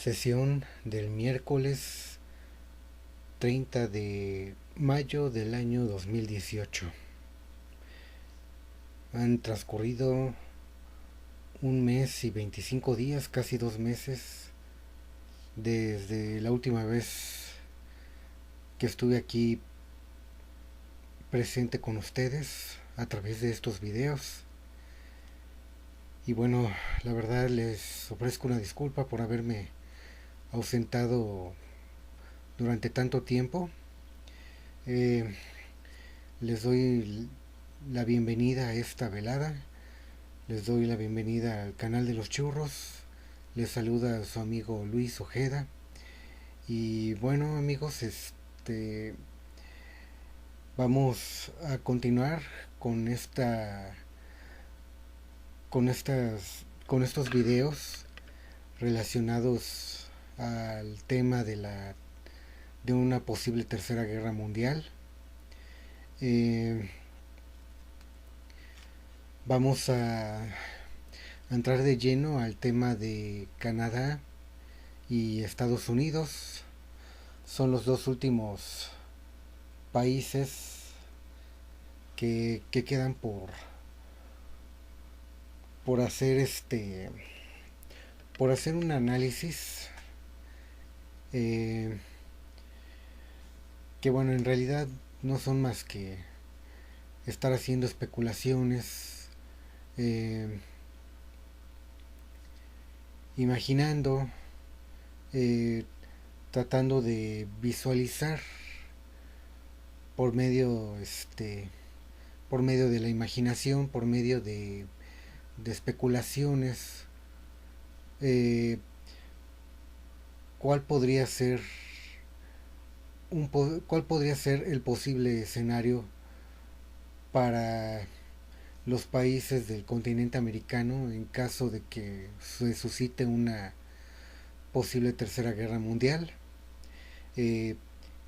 Sesión del miércoles 30 de mayo del año 2018. Han transcurrido un mes y 25 días, casi 2 meses, desde la última vez que estuve aquí presente con ustedes a través de estos videos. Y bueno, la verdad les ofrezco una disculpa por haberme ausentado durante tanto tiempo. Eh, Les doy la bienvenida a esta velada. Les doy la bienvenida al canal de los churros. Les saluda su amigo Luis Ojeda. Y bueno, amigos, vamos a continuar con con estos videos relacionados al tema de una posible tercera guerra mundial. Eh, Vamos a entrar de lleno al tema de Canadá y Estados Unidos. Son los dos últimos países que quedan por hacer por hacer un análisis, eh, que bueno, en realidad no son más que estar haciendo especulaciones, eh, imaginando, eh, tratando de visualizar por medio por medio de la imaginación, por medio de especulaciones, eh, cuál podría ser cuál podría ser el posible escenario para los países del continente americano en caso de que se suscite una posible tercera guerra mundial. Eh,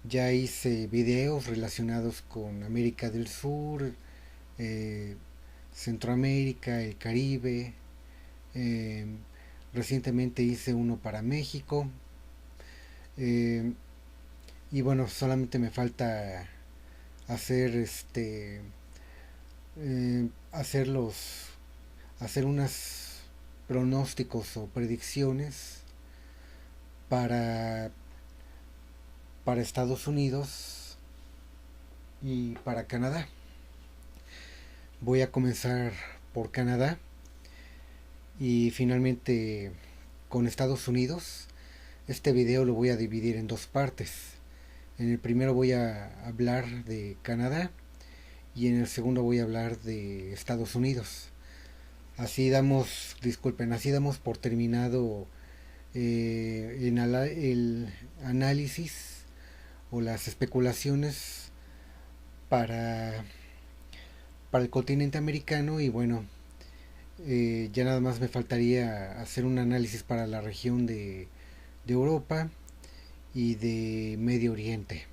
ya hice videos relacionados con América del Sur, eh, Centroamérica, el Caribe. eh, Recientemente hice uno para México. eh, y bueno, solamente me falta hacer hacer hacer unas pronósticos o predicciones para para Estados Unidos y para Canadá. Voy a comenzar por Canadá y finalmente con Estados Unidos. Este video lo voy a dividir en dos partes. En el primero voy a hablar de Canadá y en el segundo voy a hablar de Estados Unidos. Así damos por terminado el análisis o las especulaciones para, para el continente americano. Y bueno, ya nada más me faltaría hacer un análisis para la región de Europa y de Medio Oriente.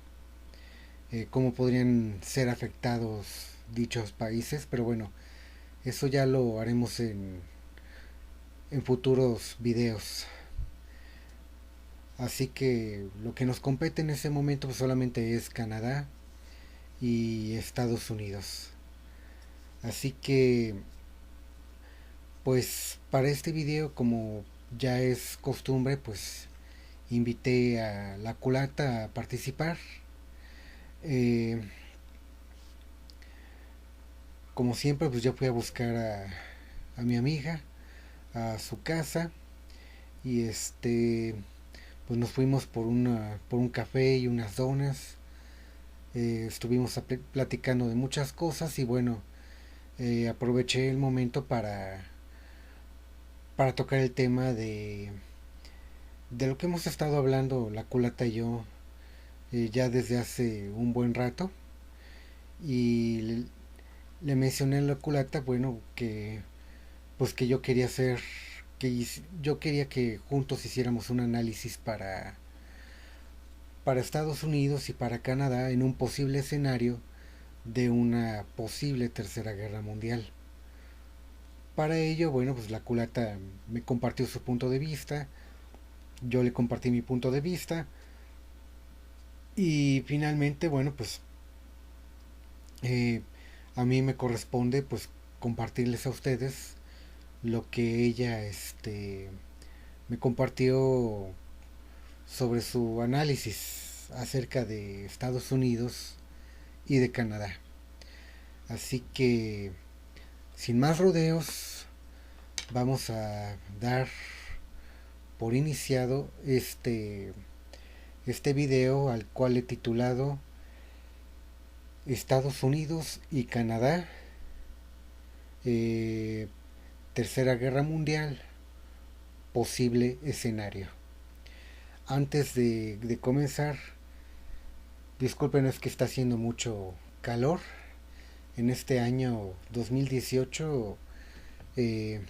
Cómo podrían ser afectados dichos países, pero bueno, eso ya lo haremos en futuros videos. Así que lo que nos compete en ese momento pues solamente es Canadá y Estados Unidos. Así que pues para este video, como ya es costumbre, pues invité a la culata a participar. Eh, Como siempre, pues yo fui a buscar a mi amiga a su casa y pues nos fuimos por un café y unas donas. Estuvimos platicando de muchas cosas y bueno, aproveché el momento para tocar el tema de lo que hemos estado hablando la culata y yo, ya desde hace un buen rato. Y le mencioné a la culata, bueno, que pues que yo quería hacer, yo quería que juntos hiciéramos un análisis para Estados Unidos y para Canadá en un posible escenario de una posible tercera guerra mundial. Para ello, bueno, pues la culata me compartió su punto de vista, yo le compartí mi punto de vista y finalmente, bueno, pues eh, a mí me corresponde pues compartirles a ustedes lo que ella me compartió sobre su análisis acerca de Estados Unidos y de Canadá. Así que, sin más rodeos, vamos a dar por iniciado este video al cual he titulado Estados Unidos y Canadá, eh, Tercera Guerra Mundial, posible escenario. Antes de comenzar, disculpen, es que está haciendo mucho calor. En este año 2018 eh,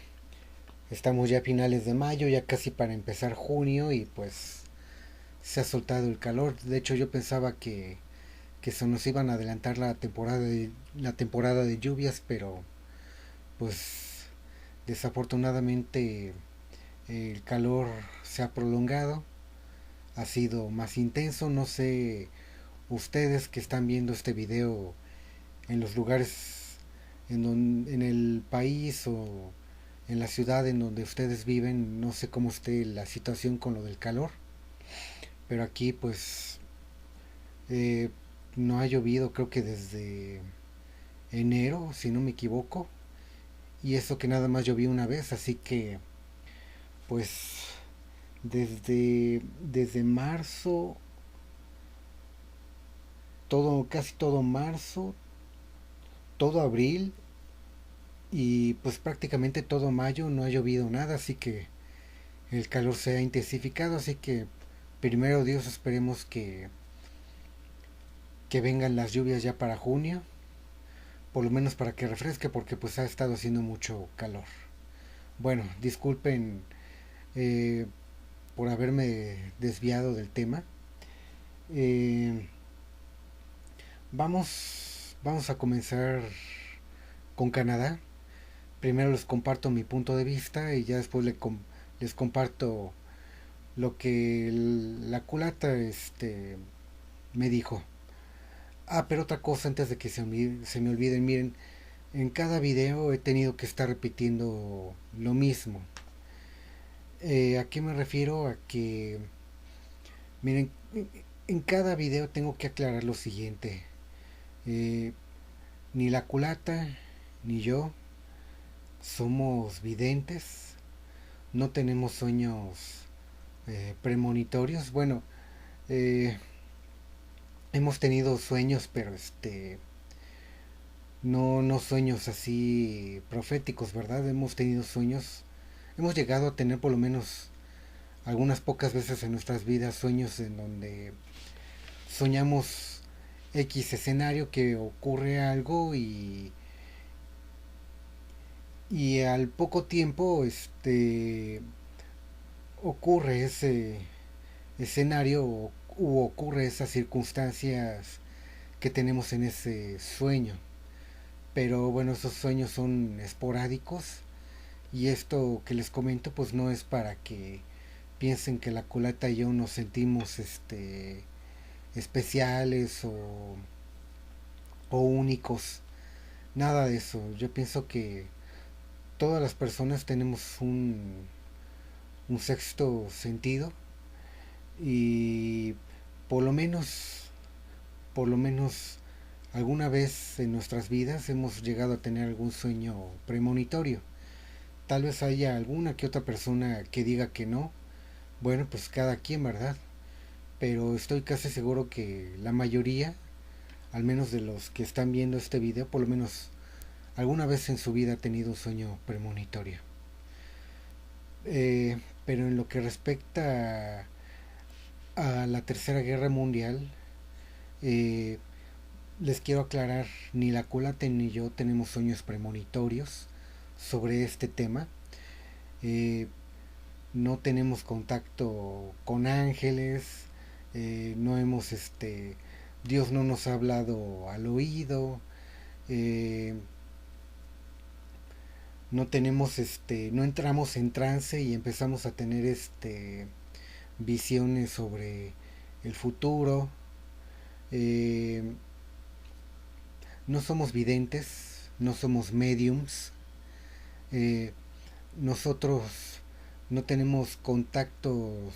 estamos ya a finales de mayo, ya casi para empezar junio y pues se ha soltado el calor. De hecho yo pensaba que se nos iban a adelantar la temporada de lluvias, pero pues desafortunadamente el calor se ha prolongado, ha sido más intenso. No sé ustedes que están viendo este video en los lugares en el país o en la ciudad en donde ustedes viven, no sé cómo esté la situación con lo del calor, pero aquí pues eh, no ha llovido creo que desde enero, si no me equivoco, y eso que nada más llovió una vez, así que pues desde marzo, casi todo marzo, todo abril y pues prácticamente todo mayo no ha llovido nada, así que el calor se ha intensificado, así que primero Dios esperemos que vengan las lluvias ya para junio, por lo menos para que refresque porque pues ha estado haciendo mucho calor. Bueno, disculpen eh, por haberme desviado del tema. Eh, vamos a comenzar con Canadá. Primero les comparto mi punto de vista y ya después les comparto lo que la culata me dijo. Ah, pero otra cosa antes de que se me olviden, miren, en cada video he tenido que estar repitiendo lo mismo. ¿A qué me refiero? A que, miren, en cada video tengo que aclarar lo siguiente. Eh, Ni la culata ni yo somos videntes, no tenemos sueños premonitorios. Bueno, eh, hemos tenido sueños, pero no sueños así proféticos, ¿verdad? Hemos tenido sueños, hemos llegado a tener por lo menos algunas pocas veces en nuestras vidas sueños en donde soñamos X escenario que ocurre algo y al poco tiempo ocurre ese escenario u ocurre esas circunstancias que tenemos en ese sueño. Pero bueno, esos sueños son esporádicos y esto que les comento pues no es para que piensen que la culata y yo nos sentimos especiales o únicos. Nada de eso. Yo pienso que todas las personas tenemos un sexto sentido y por lo menos, por lo menos alguna vez en nuestras vidas hemos llegado a tener algún sueño premonitorio. Tal vez haya alguna que otra persona que diga que no. Bueno, pues cada quien, ¿verdad? Pero estoy casi seguro que la mayoría, al menos de los que están viendo este video, por lo menos alguna vez en su vida ha tenido un sueño premonitorio. Pero en lo que respecta a la Tercera Guerra Mundial, eh, les quiero aclarar, ni la culata ni yo tenemos sueños premonitorios sobre este tema. Eh, no tenemos contacto con ángeles, no hemos, Dios no nos ha hablado al oído, eh, no tenemos, no entramos en trance y empezamos a tener visiones sobre el futuro. Eh, no somos videntes, no somos mediums. eh, Nosotros no tenemos contactos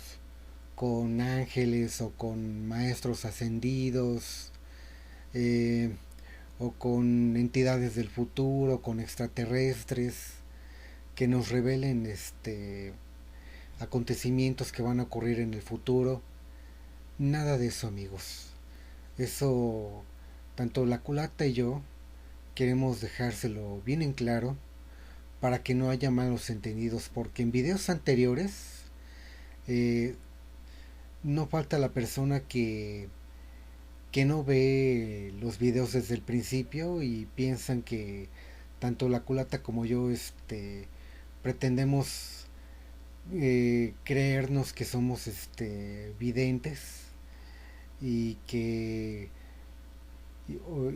con ángeles o con maestros ascendidos, eh, o con entidades del futuro, con extraterrestres que nos revelen acontecimientos que van a ocurrir en el futuro. Nada de eso, amigos. Eso, tanto la culata y yo queremos dejárselo bien en claro para que no haya malos entendidos, porque en videos anteriores eh, no falta la persona que no ve los videos desde el principio y piensan que tanto la culata como yo pretendemos creernos que somos videntes y que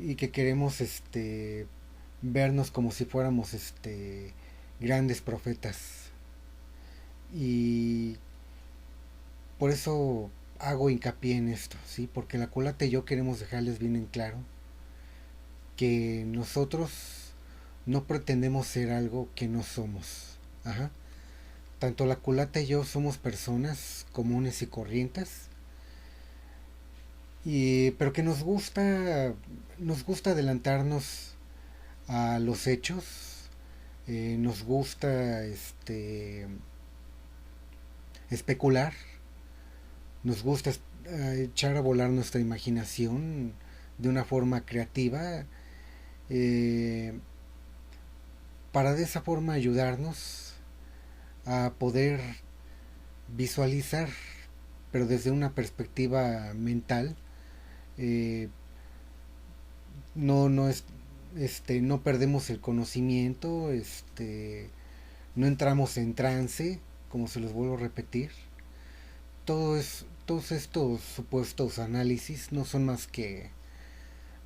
y que queremos vernos como si fuéramos grandes profetas. Y por eso hago hincapié en esto, ¿sí? Porque la culata y yo queremos dejarles bien en claro que nosotros no pretendemos ser algo que no somos. Ajá. Tanto la culata y yo somos personas comunes y corrientes, pero que nos gusta adelantarnos a los hechos, nos gusta especular, nos gusta echar a volar nuestra imaginación de una forma creativa, eh, para de esa forma ayudarnos a poder visualizar, pero desde una perspectiva mental. eh, no es no perdemos el conocimiento, no entramos en trance, como se los vuelvo a repetir. Todos estos supuestos análisis no son más que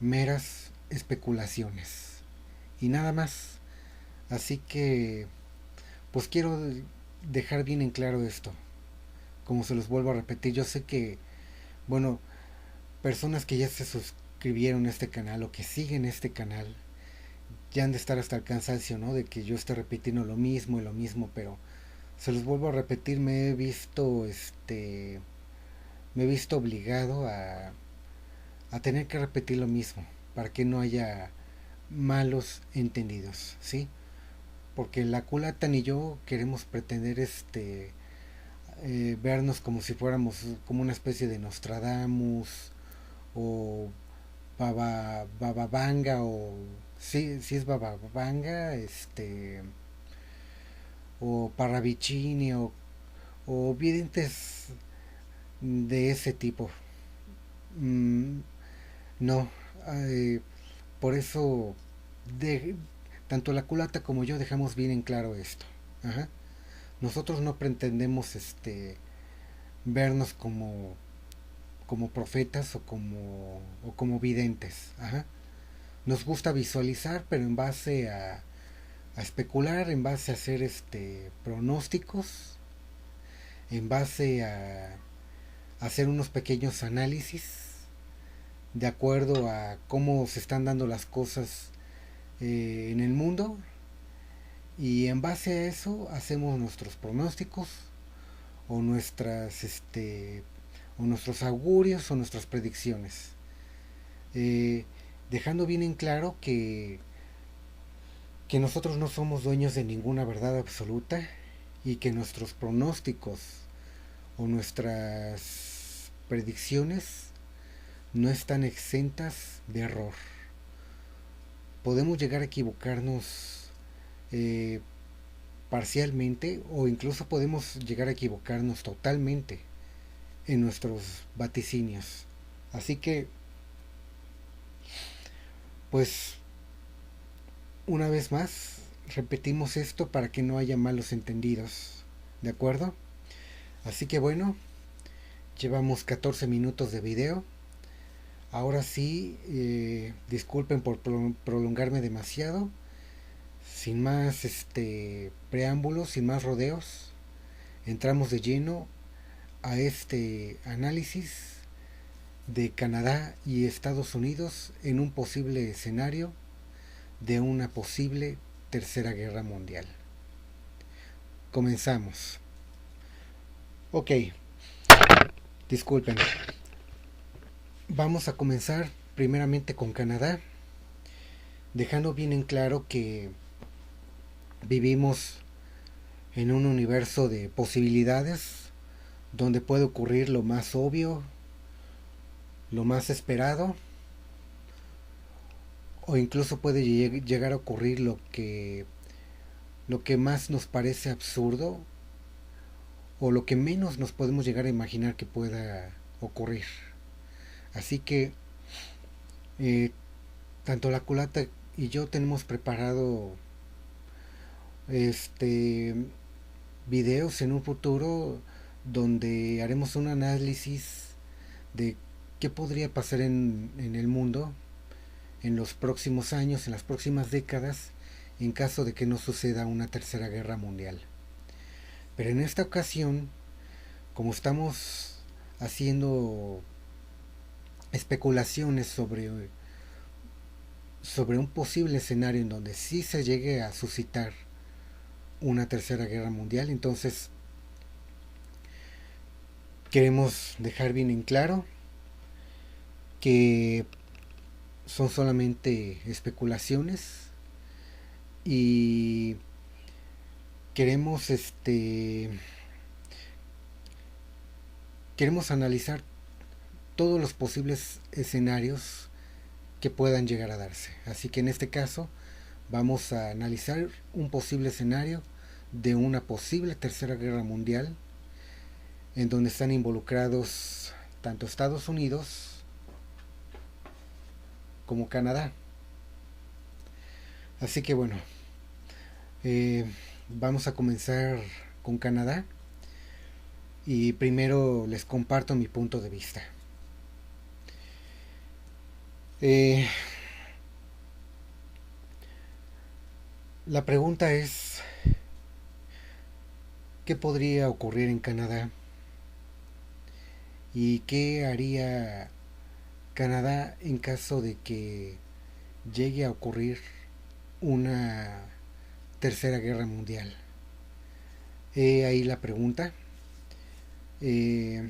meras especulaciones y nada más. Así que pues quiero dejar bien en claro esto, como se los vuelvo a repetir. Yo sé que, bueno, personas que ya se suscribieron a este canal o que siguen este canal ya han de estar hasta el cansancio, ¿no? De que yo esté repitiendo lo mismo y lo mismo, pero se los vuelvo a repetir, me he visto obligado a tener que repetir lo mismo para que no haya malos entendidos, ¿sí? Porque la culata ni yo queremos pretender vernos como si fuéramos como una especie de Nostradamus o Bababanga, o sí, sí es Bababanga, o Parravicini, o videntes de ese tipo. Mm, no, eh, por eso de, tanto la culata como yo dejamos bien en claro esto. Ajá. Nosotros no pretendemos vernos como profetas o como videntes. Ajá. Nos gusta visualizar, pero en base a especular, en base a hacer pronósticos, en base a hacer unos pequeños análisis de acuerdo a cómo se están dando las cosas en el mundo, y en base a eso hacemos nuestros pronósticos o o nuestros augurios o nuestras predicciones, eh, dejando bien en claro que nosotros no somos dueños de ninguna verdad absoluta y que nuestros pronósticos o nuestras predicciones no están exentas de error. Podemos llegar a equivocarnos eh, parcialmente, o incluso podemos llegar a equivocarnos totalmente en nuestros vaticinios. Así que, pues, una vez más, repetimos esto para que no haya malos entendidos. ¿De acuerdo? Así que bueno, llevamos 14 minutos de video. Ahora sí, disculpen por prolongarme demasiado. Sin más preámbulos, sin más rodeos, entramos de lleno a este análisis de Canadá y Estados Unidos en un posible escenario de una posible tercera guerra mundial. Comenzamos. Ok, disculpen. Vamos a comenzar primeramente con Canadá, dejando bien en claro que vivimos en un universo de posibilidades donde puede ocurrir lo más obvio, lo más esperado, o incluso puede llegar a ocurrir lo que más nos parece absurdo o lo que menos nos podemos llegar a imaginar que pueda ocurrir. Así que eh, tanto la culata y yo tenemos preparado este videos en un futuro donde haremos un análisis de qué podría pasar en el mundo en los próximos años, en las próximas décadas, en caso de que no suceda una tercera guerra mundial. Pero en esta ocasión, como estamos haciendo especulaciones sobre un posible escenario en donde sí se llegue a suscitar una tercera guerra mundial, entonces queremos dejar bien en claro que son solamente especulaciones y queremos queremos analizar todos los posibles escenarios que puedan llegar a darse. Así que en este caso vamos a analizar un posible escenario de una posible tercera guerra mundial en donde están involucrados tanto Estados Unidos como Canadá. Así que bueno, vamos a comenzar con Canadá y primero les comparto mi punto de vista. La pregunta es, ¿qué podría ocurrir en Canadá? ¿Y qué haría Canadá en caso de que llegue a ocurrir una tercera guerra mundial? Ahí la pregunta. Eh,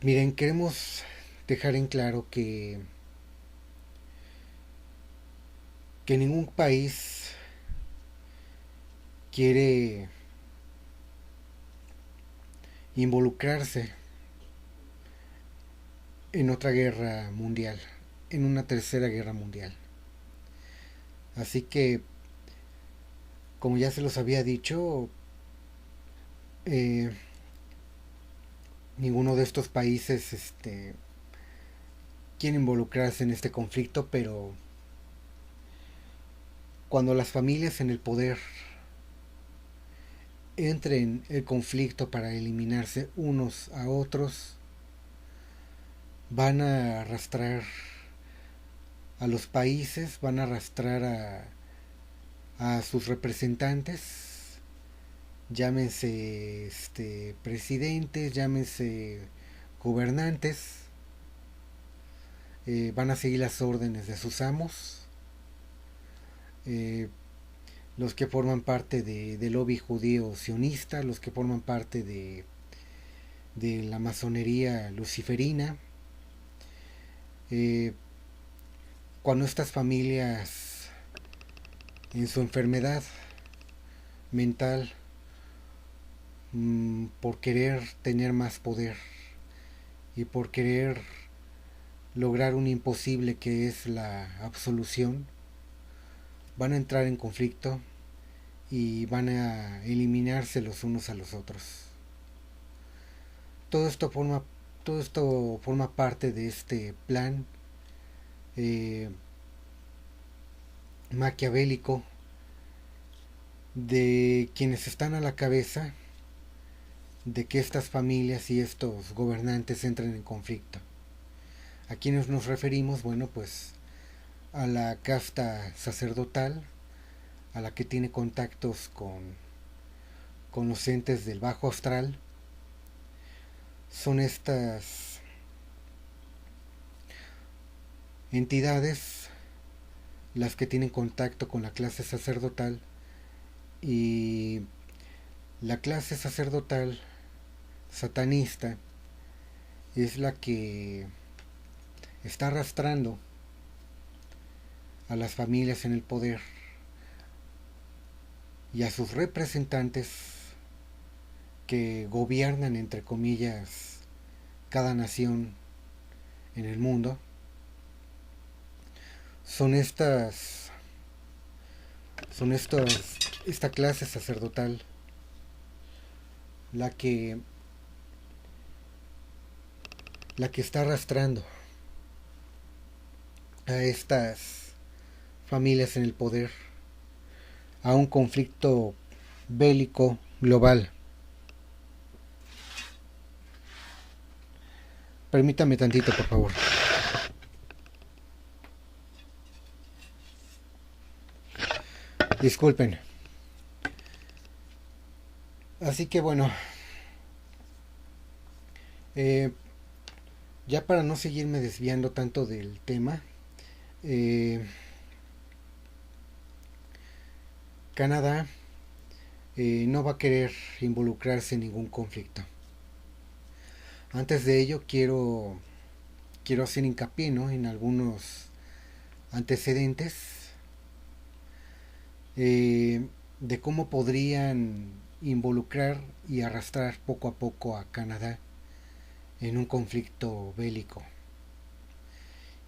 Miren, queremos dejar en claro que ningún país quiere involucrarse en otra guerra mundial, en una tercera guerra mundial. Así que, como ya se los había dicho, eh, ninguno de estos países quiere involucrarse en este conflicto, pero cuando las familias en el poder entren en el conflicto para eliminarse unos a otros, van a arrastrar a los países, van a arrastrar a sus representantes, llámense presidentes, llámense gobernantes, van a seguir las órdenes de sus amos, eh, los que forman parte del lobby judío sionista, los que forman parte de la masonería luciferina. Eh, Cuando estas familias en su enfermedad mental, por querer tener más poder y por querer lograr un imposible que es la absolución, van a entrar en conflicto y van a eliminarse los unos a los otros. Todo esto forma, todo esto forma parte de este plan eh, maquiavélico de quienes están a la cabeza de que estas familias y estos gobernantes entren en conflicto. ¿A quiénes nos referimos? Bueno, pues a la casta sacerdotal, a la que tiene contactos con los entes del bajo astral. Son estas entidades las que tienen contacto con la clase sacerdotal, y la clase sacerdotal satanista es la que está arrastrando a las familias en el poder y a sus representantes que gobiernan, entre comillas, cada nación en el mundo. Son esta clase sacerdotal la que está arrastrando a estas familias en el poder a un conflicto bélico global. Permítame tantito, por favor. Disculpen. Así que bueno, ya para no seguirme desviando tanto del tema, Canadá no va a querer involucrarse en ningún conflicto. Antes de ello quiero hacer hincapié, ¿no?, en algunos antecedentes de cómo podrían involucrar y arrastrar poco a poco a Canadá en un conflicto bélico.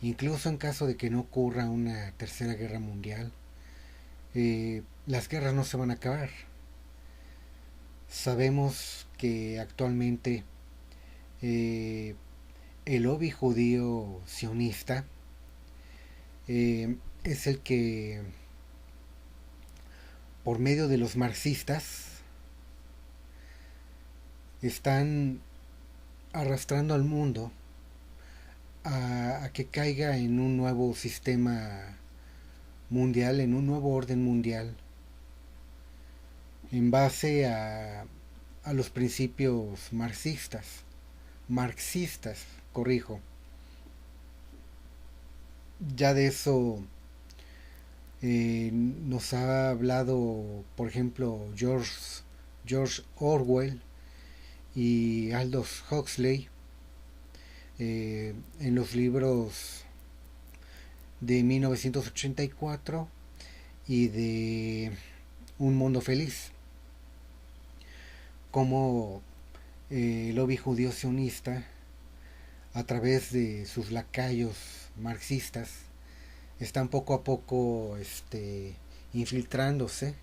Incluso en caso de que no ocurra una tercera guerra mundial, las guerras no se van a acabar. Sabemos que actualmente el lobby judío sionista es el que, por medio de los marxistas, están arrastrando al mundo a que caiga en un nuevo sistema mundial, en un nuevo orden mundial, en base a los principios marxistas, corrijo. Ya de eso nos ha hablado, por ejemplo, George Orwell y Aldous Huxley en los libros de 1984 y de Un Mundo Feliz, como el lobby judío sionista, a través de sus lacayos marxistas, están poco a poco infiltrándose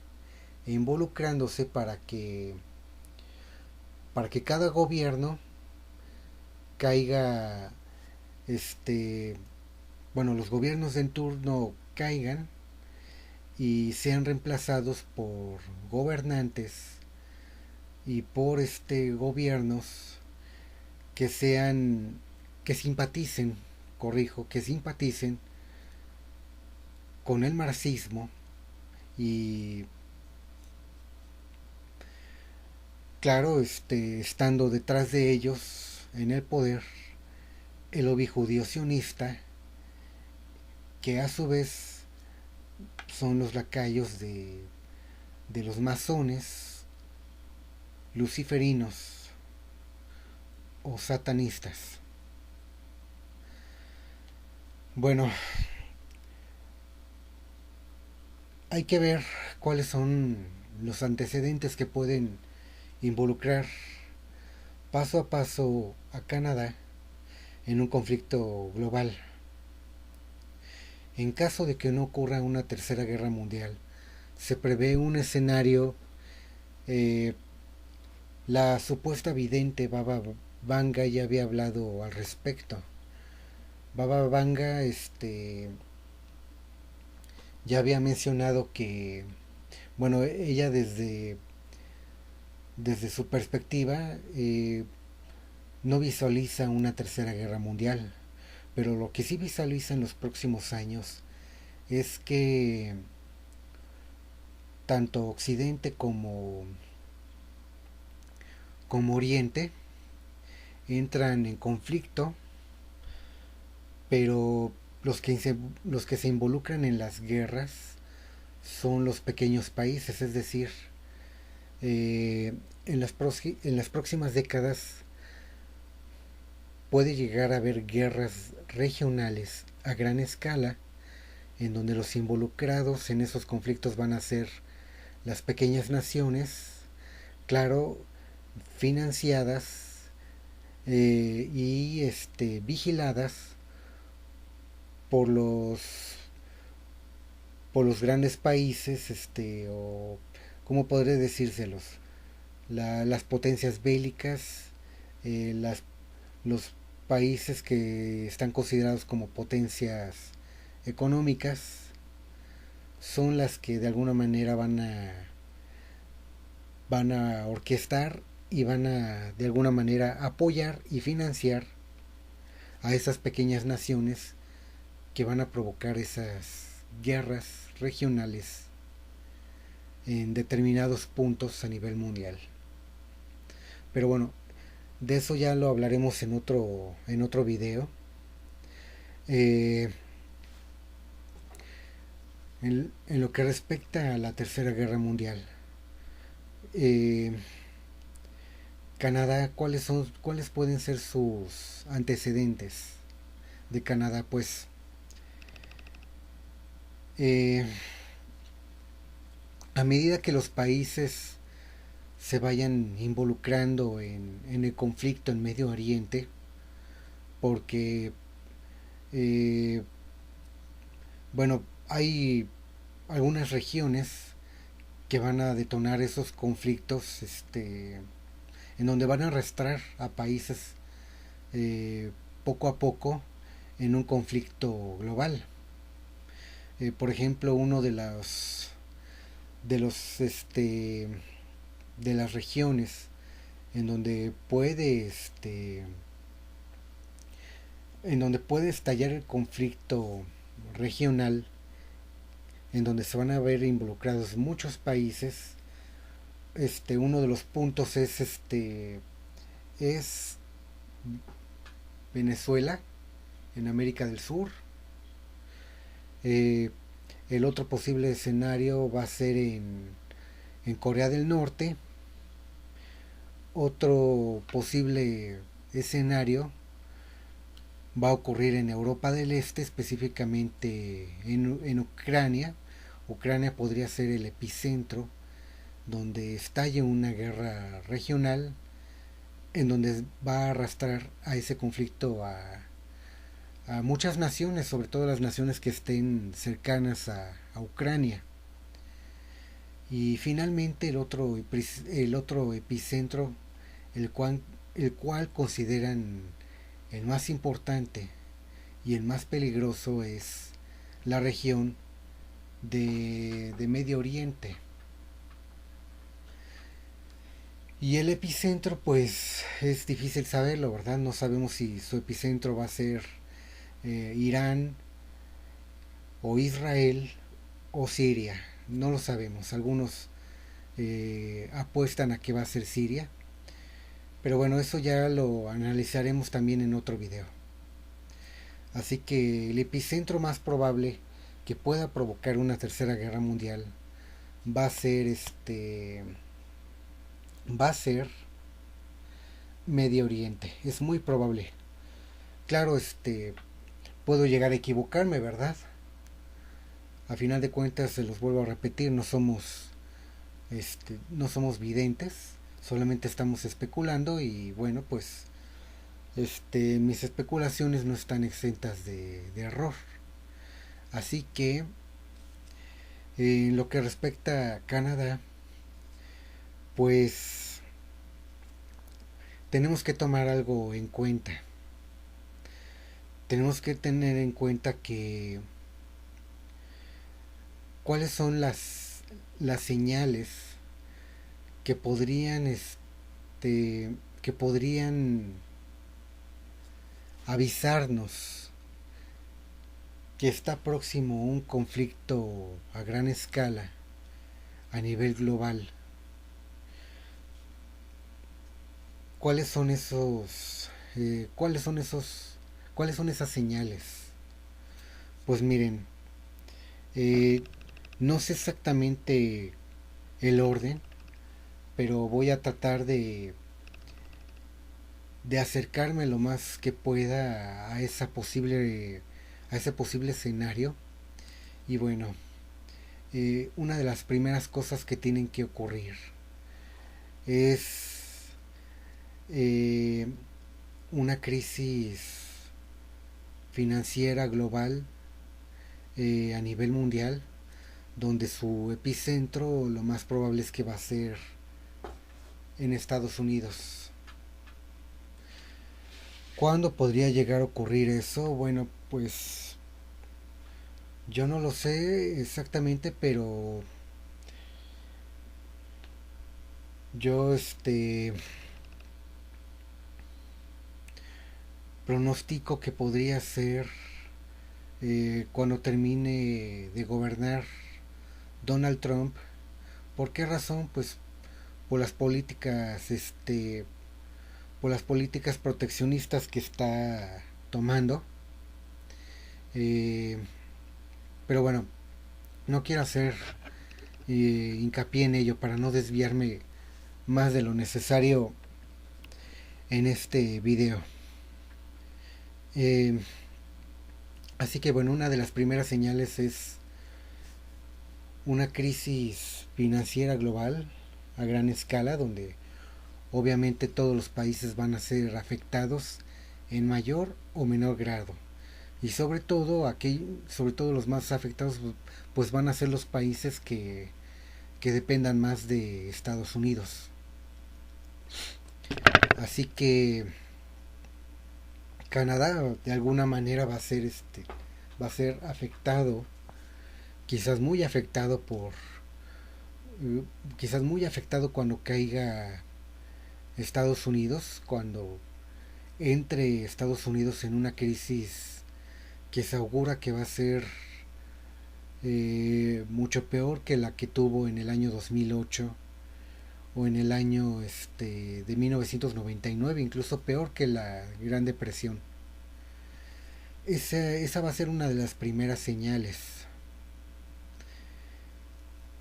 e involucrándose para que cada gobierno caiga, los gobiernos en turno caigan y sean reemplazados por gobernantes y por gobiernos que simpaticen, que simpaticen con el marxismo, y claro, estando detrás de ellos en el poder el lobby judío sionista, que a su vez son los lacayos de los masones, luciferinos o satanistas. Bueno, hay que ver cuáles son los antecedentes que pueden involucrar paso a paso a Canadá en un conflicto global. En caso de que no ocurra una tercera guerra mundial, se prevé un escenario. La supuesta vidente Baba Vanga ya había hablado al respecto. Baba Vanga ya había mencionado que, bueno, ella desde su perspectiva no visualiza una tercera guerra mundial, pero lo que sí visualiza en los próximos años es que tanto Occidente como como Oriente entran en conflicto, pero los que se involucran en las guerras son los pequeños países, es decir, eh, en las próximas décadas puede llegar a haber guerras regionales a gran escala, en donde los involucrados en esos conflictos van a ser las pequeñas naciones, claro, financiadas y vigiladas por por los grandes países, o cómo podré decírselos, las potencias bélicas, las los países que están considerados como potencias económicas son las que de alguna manera van a orquestar y van a de alguna manera apoyar y financiar a esas pequeñas naciones que van a provocar esas guerras regionales en determinados puntos a nivel mundial. Pero bueno, de eso ya lo hablaremos en otro video. Eh, en lo que respecta a la Tercera Guerra Mundial, eh, Canadá, cuáles pueden ser sus antecedentes de Canadá? Pues eh, a medida que los países se vayan involucrando en el conflicto en Medio Oriente, porque eh, bueno, hay algunas regiones que van a detonar esos conflictos, en donde van a arrastrar a países eh, poco a poco en un conflicto global. Por ejemplo, uno de los de las regiones en donde en donde puede estallar el conflicto regional, en donde se van a ver involucrados muchos países. Uno de los puntos es Venezuela, en América del Sur. Eh, el otro posible escenario va a ser en Corea del Norte. Otro posible escenario va a ocurrir en Europa del Este, específicamente en Ucrania. Ucrania podría ser el epicentro donde estalle una guerra regional, en donde va a arrastrar a ese conflicto a muchas naciones, sobre todo las naciones que estén cercanas a Ucrania. Y finalmente el otro epicentro, el cual consideran el más importante y el más peligroso, es la región de Medio Oriente. Y el epicentro, pues es difícil saberlo, ¿verdad? No sabemos si su epicentro va a ser Irán o Israel o Siria. No lo sabemos. Algunos apuestan a que va a ser Siria. Pero bueno, eso ya lo analizaremos también en otro video. Así que el epicentro más probable que pueda provocar una tercera guerra mundial va a ser va a ser Medio Oriente. Es muy probable. Claro, puedo llegar a equivocarme, ¿verdad? A final de cuentas, se los vuelvo a repetir, no somos videntes, solamente estamos especulando y bueno, pues mis especulaciones no están exentas de error. Así que en lo que respecta a Canadá, pues tenemos que tomar algo en cuenta. Tenemos que tener en cuenta que cuáles son las señales que podrían que podrían avisarnos que está próximo un conflicto a gran escala a nivel global. ¿cuáles son esos, cuáles son esos, cuáles son esas señales? Pues miren, eh, no sé exactamente el orden, pero voy a tratar de acercarme lo más que pueda a ese posible escenario. Y bueno, una de las primeras cosas que tienen que ocurrir es eh, una crisis financiera global a nivel mundial, donde su epicentro lo más probable es que va a ser en Estados Unidos. ¿Cuándo podría llegar a ocurrir eso? Bueno, pues yo no lo sé exactamente, pero yo pronostico que podría ser cuando termine de gobernar Donald Trump. ¿Por qué razón? Pues por las políticas, por las políticas proteccionistas que está tomando. Eh, pero bueno, no quiero hacer hincapié en ello para no desviarme más de lo necesario en este video. Eh, Así que bueno, una de las primeras señales es una crisis financiera global a gran escala, donde obviamente todos los países van a ser afectados en mayor o menor grado. Y sobre todo los más afectados pues van a ser los países que dependan más de Estados Unidos. Así que Canadá de alguna manera va a ser afectado, quizás muy afectado quizás muy afectado cuando caiga Estados Unidos, cuando entre Estados Unidos en una crisis que se augura que va a ser mucho peor que la que tuvo en el año 2008 o en el año de 1999, incluso peor que la Gran Depresión. Esa va a ser una de las primeras señales.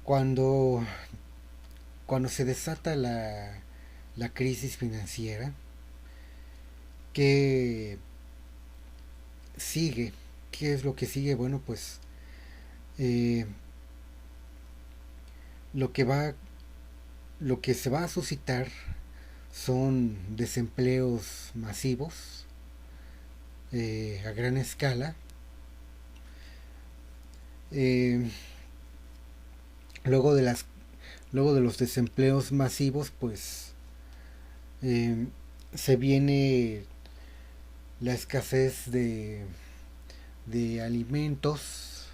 Cuando, cuando se desata la crisis financiera, ¿qué sigue? ¿Qué es lo que sigue? Bueno, pues eh, lo que va, lo que se va a suscitar son desempleos masivos a gran escala. Eh, luego de las luego de los desempleos masivos, pues eh, se viene la escasez de alimentos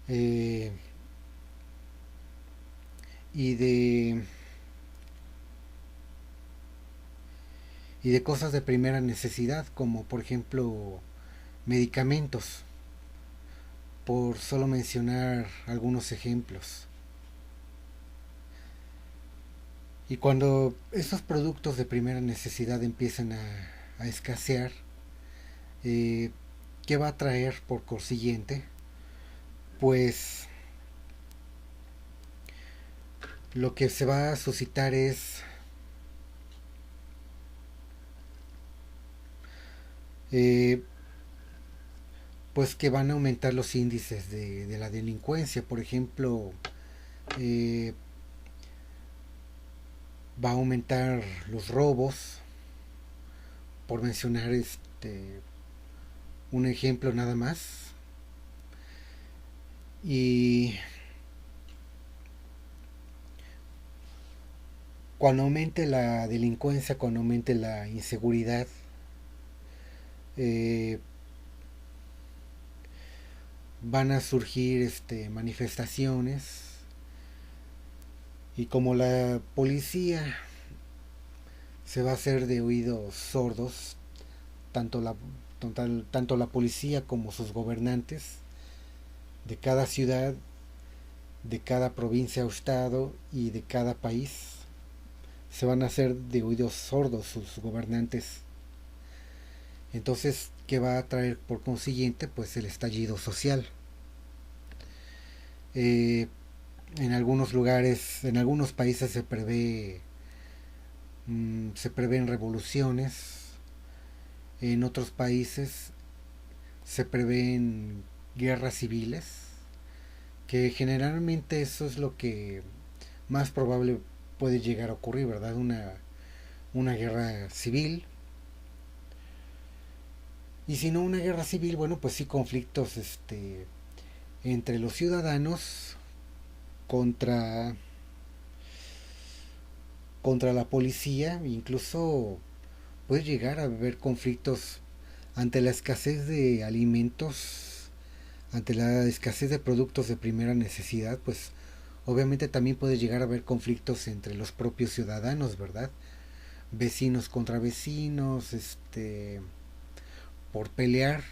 eh, y de y de cosas de primera necesidad, como por ejemplo medicamentos, por solo mencionar algunos ejemplos. Y cuando esos productos de primera necesidad empiezan a escasear, eh, ¿qué va a traer por consiguiente? Pues lo que se va a suscitar es eh, pues que van a aumentar los índices de la delincuencia. Por ejemplo, eh, va a aumentar los robos, por mencionar un ejemplo nada más. Y cuando aumente la delincuencia, cuando aumente la inseguridad, eh, van a surgir manifestaciones, y como la policía se va a hacer de oídos sordos, tanto tanto la policía como sus gobernantes de cada ciudad, de cada provincia o estado y de cada país se van a hacer de oídos sordos sus gobernantes. Entonces, ¿qué va a traer por consiguiente? Pues el estallido social. Eh, en algunos lugares, en algunos países se prevén revoluciones, en otros países se prevén guerras civiles, que generalmente eso es lo que más probable puede llegar a ocurrir, ¿verdad? Una guerra civil. Y si no una guerra civil, bueno, pues sí conflictos entre los ciudadanos contra, contra la policía, incluso puede llegar a haber conflictos ante la escasez de alimentos, ante la escasez de productos de primera necesidad, pues obviamente también puede llegar a haber conflictos entre los propios ciudadanos, ¿verdad? Vecinos contra vecinos, por pelear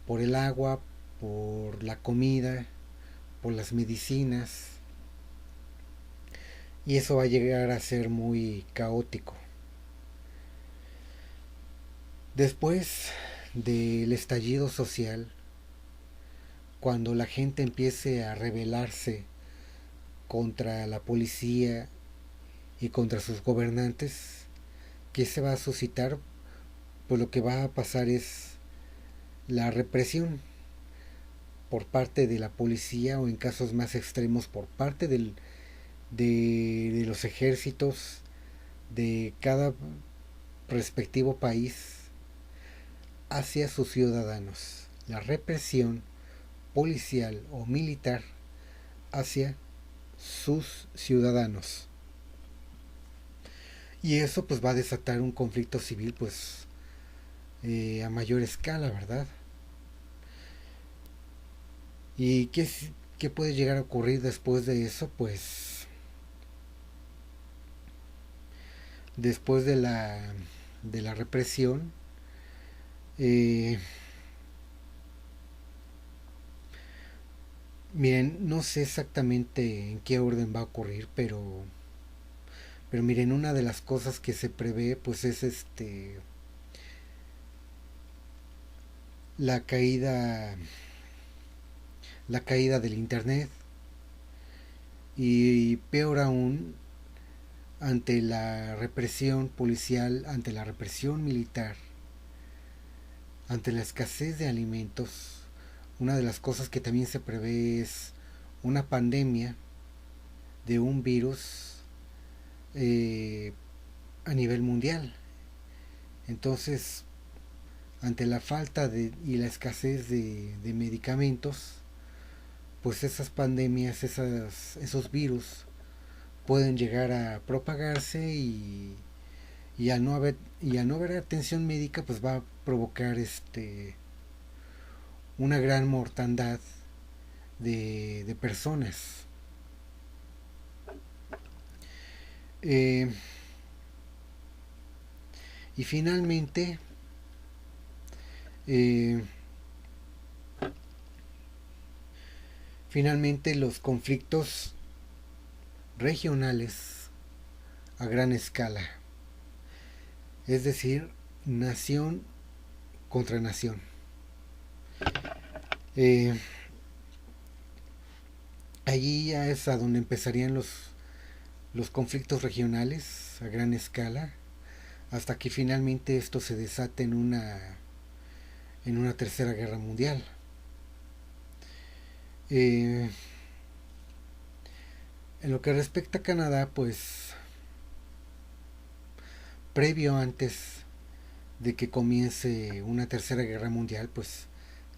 por el agua, por la comida, por las medicinas, y eso va a llegar a ser muy caótico. Después del estallido social, cuando la gente empiece a rebelarse contra la policía y contra sus gobernantes, ¿qué se va a suscitar? Pues lo que va a pasar es la represión por parte de la policía o en casos más extremos por parte de los ejércitos de cada respectivo país hacia sus ciudadanos. La represión policial o militar hacia sus ciudadanos. Y eso pues va a desatar un conflicto civil pues a mayor escala, ¿verdad? ¿Y qué puede llegar a ocurrir después de eso? Pues después de la represión, eh, miren, no sé exactamente en qué orden va a ocurrir, pero miren, una de las cosas que se prevé pues es la caída la caída del internet y peor aún ante la represión policial, ante la represión militar, ante la escasez de alimentos. Una de las cosas que también se prevé es una pandemia de un virus eh, a nivel mundial. Entonces, ante la falta y la escasez de medicamentos, pues esas pandemias, esos virus pueden llegar a propagarse y al no haber atención médica pues va a provocar una gran mortandad de personas. Eh, y eh, finalmente los conflictos regionales a gran escala, es decir, nación contra nación. Eh, Allí ya es a donde empezarían los conflictos regionales a gran escala, hasta que finalmente esto se desate en una tercera guerra mundial. Eh, en lo que respecta a Canadá, pues previo antes de que comience una tercera guerra mundial, pues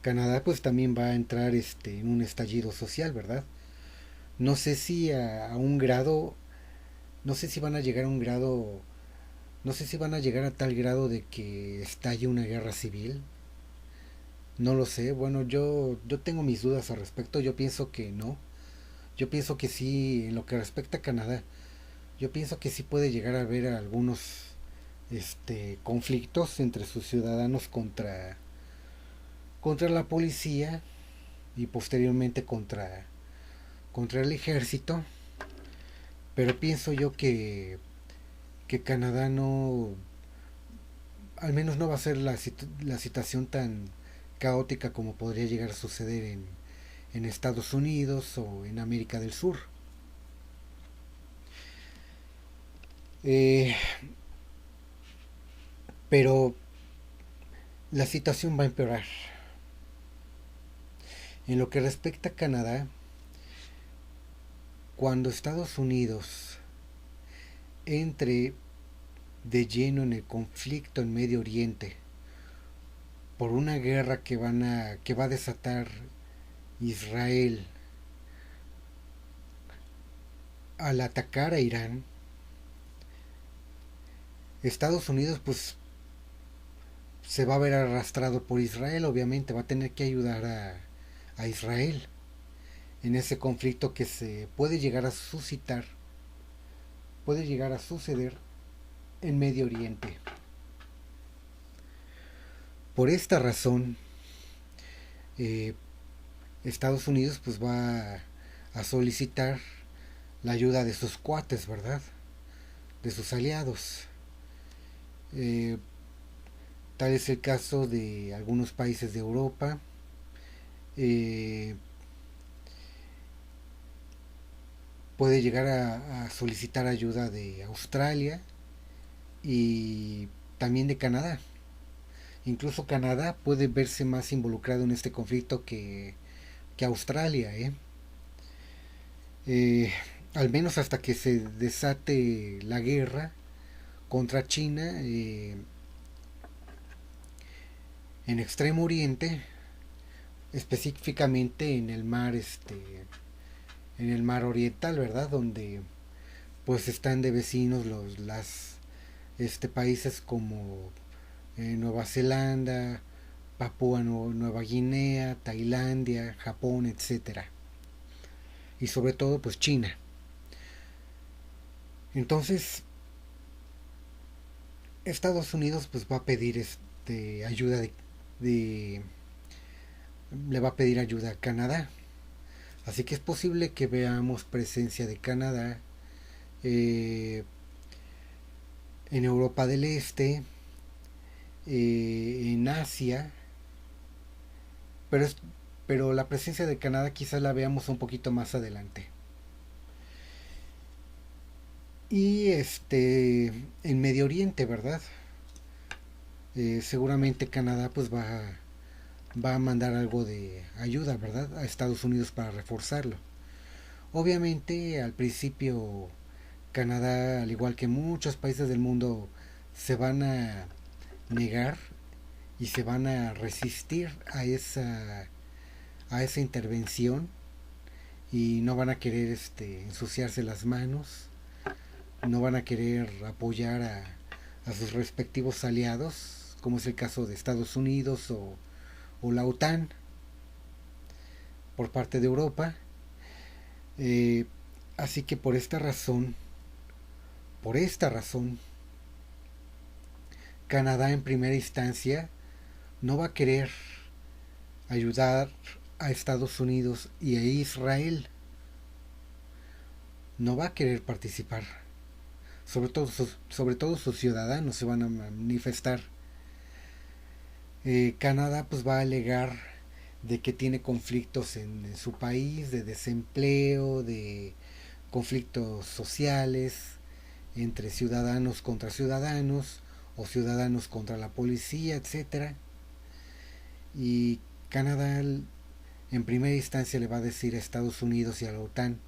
Canadá pues también va a entrar en un estallido social, ¿verdad? No sé si a un grado, no sé si van a llegar a un grado, no sé si van a llegar a tal grado de que estalle una guerra civil. No lo sé, bueno, yo tengo mis dudas al respecto, yo pienso que no. Yo pienso que sí, en lo que respecta a Canadá, yo pienso que sí puede llegar a haber algunos conflictos entre sus ciudadanos contra la policía y posteriormente contra el ejército, pero pienso yo que que Canadá no, al menos no va a ser la situación tan caótica como podría llegar a suceder en Estados Unidos o en América del Sur. Eh, pero la situación va a empeorar. En lo que respecta a Canadá, cuando Estados Unidos entre de lleno en el conflicto en Medio Oriente por una guerra que va a desatar Israel al atacar a Irán, Estados Unidos pues se va a ver arrastrado por Israel, obviamente va a tener que ayudar a Israel en ese conflicto que se puede llegar a suscitar, puede llegar a suceder en Medio Oriente. Por esta razón, eh, Estados Unidos pues va a solicitar la ayuda de sus cuates, ¿verdad? De sus aliados. Eh, Tal es el caso de algunos países de Europa. Eh, Puede llegar a solicitar ayuda de Australia y también de Canadá. Incluso Canadá puede verse más involucrado en este conflicto que Australia, ¿eh? Eh, Al menos hasta que se desate la guerra contra China en Extremo Oriente, específicamente en el mar oriental, ¿verdad? Donde pues están de vecinos las países como Nueva Zelanda, Nueva Guinea, Tailandia, Japón, etcétera. Y sobre todo pues China. Entonces Estados Unidos pues va a pedir ayuda de le va a pedir ayuda a Canadá. Así que es posible que veamos presencia de Canadá eh, en Europa del Este, en Asia, pero, pero la presencia de Canadá quizás la veamos un poquito más adelante. Y en Medio Oriente, ¿verdad? Seguramente Canadá pues va a mandar algo de ayuda, ¿verdad? A Estados Unidos para reforzarlo. Obviamente al principio Canadá, al igual que muchos países del mundo, se van a negar y se van a resistir a esa intervención y no van a querer ensuciarse las manos, no van a querer apoyar a sus respectivos aliados, como es el caso de Estados Unidos o la OTAN por parte de Europa. Eh, Así que por esta razón, Canadá en primera instancia no va a querer ayudar a Estados Unidos y a Israel. No va a querer participar. Sobre todo sus ciudadanos se van a manifestar. Canadá pues va a alegar de que tiene conflictos en su país, de desempleo, de conflictos sociales entre ciudadanos contra ciudadanos o ciudadanos contra la policía, etcétera. Y Canadá en primera instancia le va a decir a Estados Unidos y a la OTAN,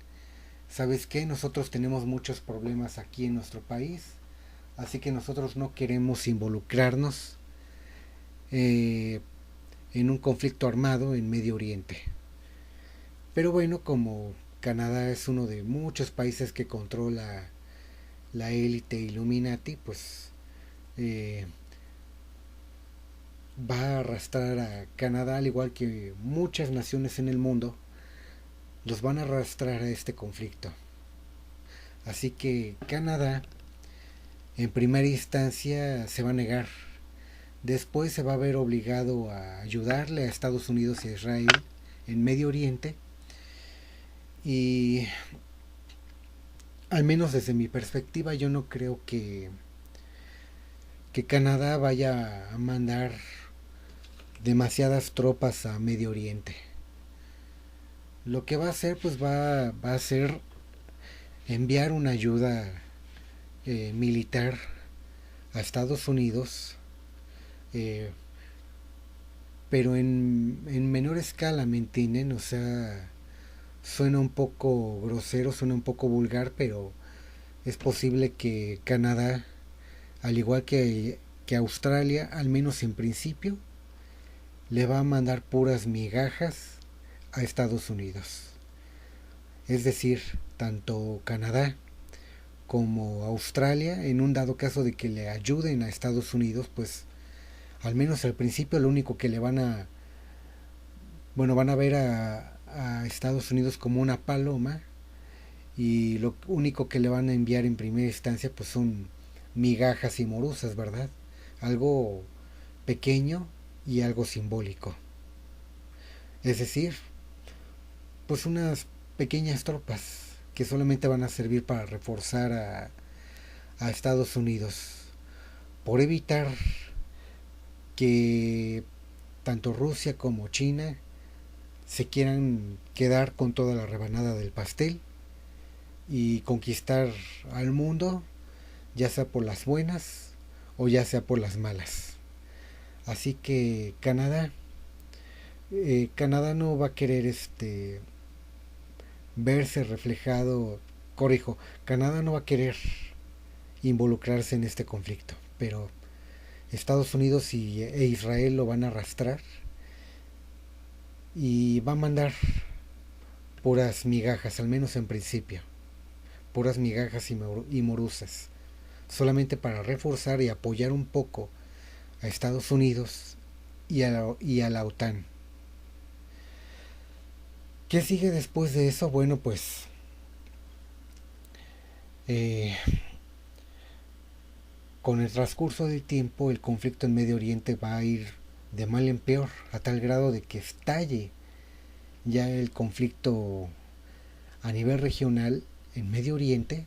¿sabes qué? Nosotros tenemos muchos problemas aquí en nuestro país, así que nosotros no queremos involucrarnos eh, en un conflicto armado en Medio Oriente. Pero bueno, como Canadá es uno de muchos países que controla la élite Illuminati, pues eh, va a arrastrar a Canadá, al igual que muchas naciones en el mundo, los van a arrastrar a este conflicto. Así que Canadá en primera instancia se va a negar. Después se va a ver obligado a ayudarle a Estados Unidos y a Israel en Medio Oriente. Y al menos desde mi perspectiva, yo no creo que Canadá vaya a mandar demasiadas tropas a Medio Oriente. Lo que va a hacer, pues va a ser enviar una ayuda militar a Estados Unidos, eh, pero en menor escala, ¿me entienden? O sea, suena un poco grosero, suena un poco vulgar, pero es posible que Canadá, al igual que Australia, al menos en principio, le va a mandar puras migajas a Estados Unidos. Es decir, tanto Canadá como Australia, en un dado caso de que le ayuden a Estados Unidos, pues al menos al principio lo único que le van a, bueno, van a ver a Estados Unidos como una paloma y lo único que le van a enviar en primera instancia pues son migajas y morusas, ¿verdad? Algo pequeño y algo simbólico. Es decir, pues unas pequeñas tropas que solamente van a servir para reforzar a Estados Unidos, por evitar que tanto Rusia como China se quieran quedar con toda la rebanada del pastel y conquistar al mundo, ya sea por las buenas o ya sea por las malas. Así que Canadá no va a querer verse reflejado, corrijo, Canadá no va a querer involucrarse en este conflicto, pero Estados Unidos e Israel lo van a arrastrar y va a mandar puras migajas, al menos en principio, puras migajas y morusas, solamente para reforzar y apoyar un poco a Estados Unidos y a la OTAN. ¿Qué sigue después de eso? Bueno, pues eh, con el transcurso del tiempo el conflicto en Medio Oriente va a ir de mal en peor, a tal grado de que estalle ya el conflicto a nivel regional en Medio Oriente,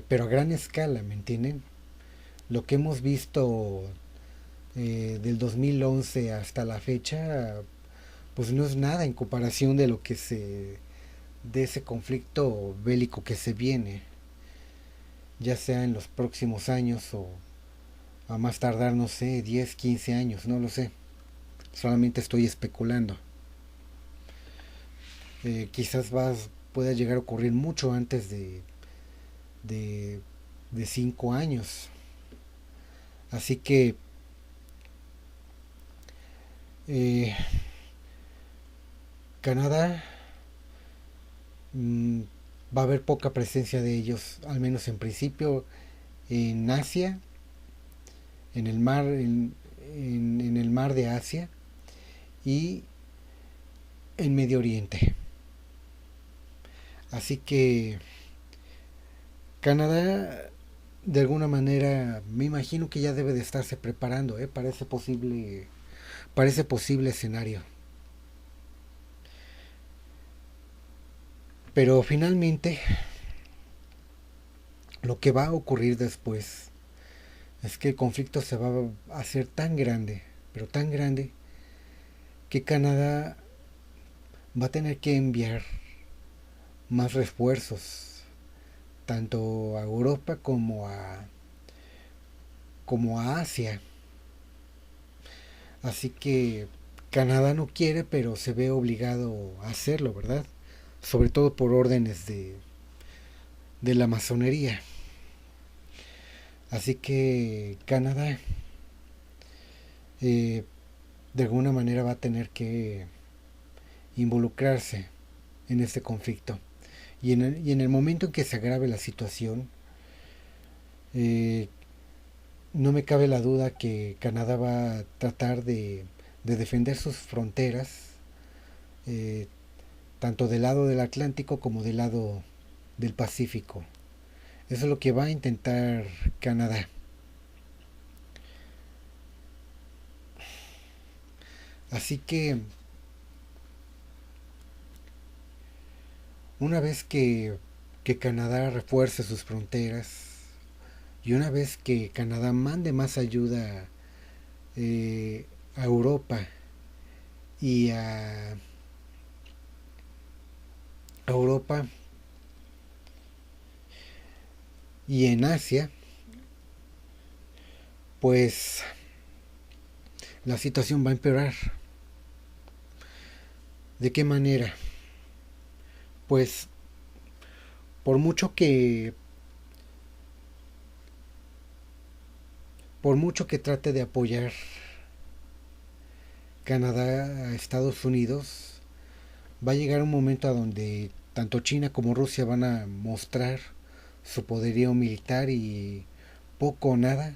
pero a gran escala, ¿me entienden? Lo que hemos visto del 2011 hasta la fecha, pues no es nada en comparación de lo que de ese conflicto bélico que se viene, ya sea en los próximos años o a más tardar, no sé, 10 15 años, no lo sé. Solamente estoy especulando. Quizás pueda llegar a ocurrir mucho antes de, de 5 años. Así que eh, Canadá mm, va a haber poca presencia de ellos, al menos en principio, en Asia, en el mar, en el mar de Asia y en Medio Oriente. Así que Canadá, de alguna manera, me imagino que ya debe de estarse preparando para ese posible escenario. Pero finalmente, lo que va a ocurrir después es que el conflicto se va a hacer tan grande, pero tan grande, que Canadá va a tener que enviar más refuerzos, tanto a Europa como a Asia. Así que Canadá no quiere, pero se ve obligado a hacerlo, ¿verdad? Sobre todo por órdenes de la masonería. Así que Canadá eh, de alguna manera va a tener que involucrarse en este conflicto. Y en el momento en que se agrave la situación, eh, no me cabe la duda que Canadá va a tratar de defender sus fronteras, eh, tanto del lado del Atlántico como del lado del Pacífico. Eso es lo que va a intentar Canadá. Así que una vez que que Canadá refuerce sus fronteras y una vez que Canadá mande más ayuda a Europa y a Europa y en Asia, pues la situación va a empeorar. ¿De qué manera? Pues por mucho que por mucho que trate de apoyar Canadá a Estados Unidos, va a llegar un momento a donde tanto China como Rusia van a mostrar su poderío militar y poco o nada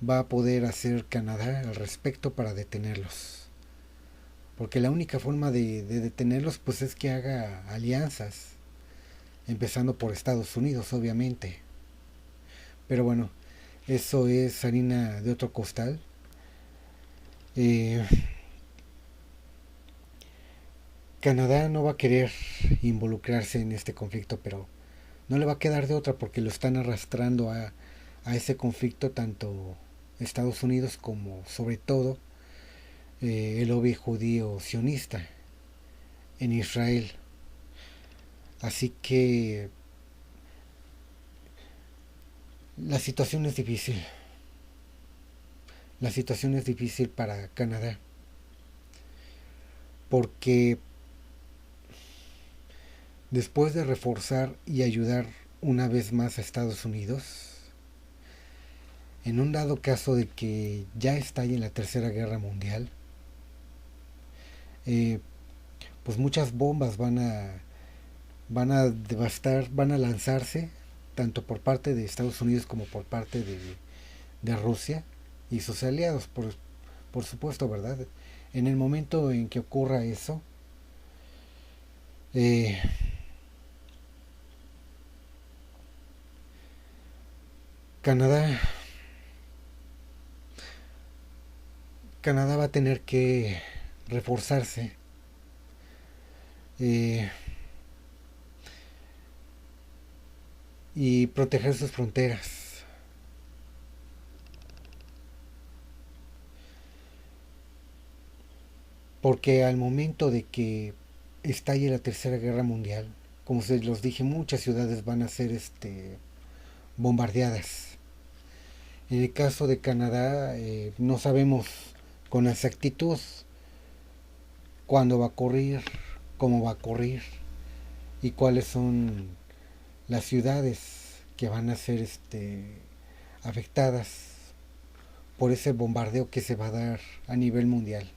va a poder hacer Canadá al respecto para detenerlos. Porque la única forma de detenerlos pues es que haga alianzas, empezando por Estados Unidos obviamente. Pero bueno, eso es harina de otro costal. Eh, Canadá no va a querer involucrarse en este conflicto, pero no le va a quedar de otra porque lo están arrastrando a ese conflicto tanto Estados Unidos como sobre todo el lobby judío sionista en Israel. Así que la situación es difícil. La situación es difícil para Canadá porque después de reforzar y ayudar una vez más a Estados Unidos, en un dado caso de que ya estalle la Tercera Guerra Mundial, eh, pues muchas bombas van a devastar, van a lanzarse tanto por parte de Estados Unidos como por parte de Rusia y sus aliados, por supuesto, ¿verdad? En el momento en que ocurra eso, eh, Canadá, Canadá va a tener que reforzarse eh, y proteger sus fronteras. Porque al momento de que estalle la Tercera Guerra Mundial, como se los dije, muchas ciudades van a ser bombardeadas. En el caso de Canadá, no sabemos con exactitud cuándo va a ocurrir, cómo va a ocurrir y cuáles son las ciudades que van a ser afectadas por ese bombardeo que se va a dar a nivel mundial.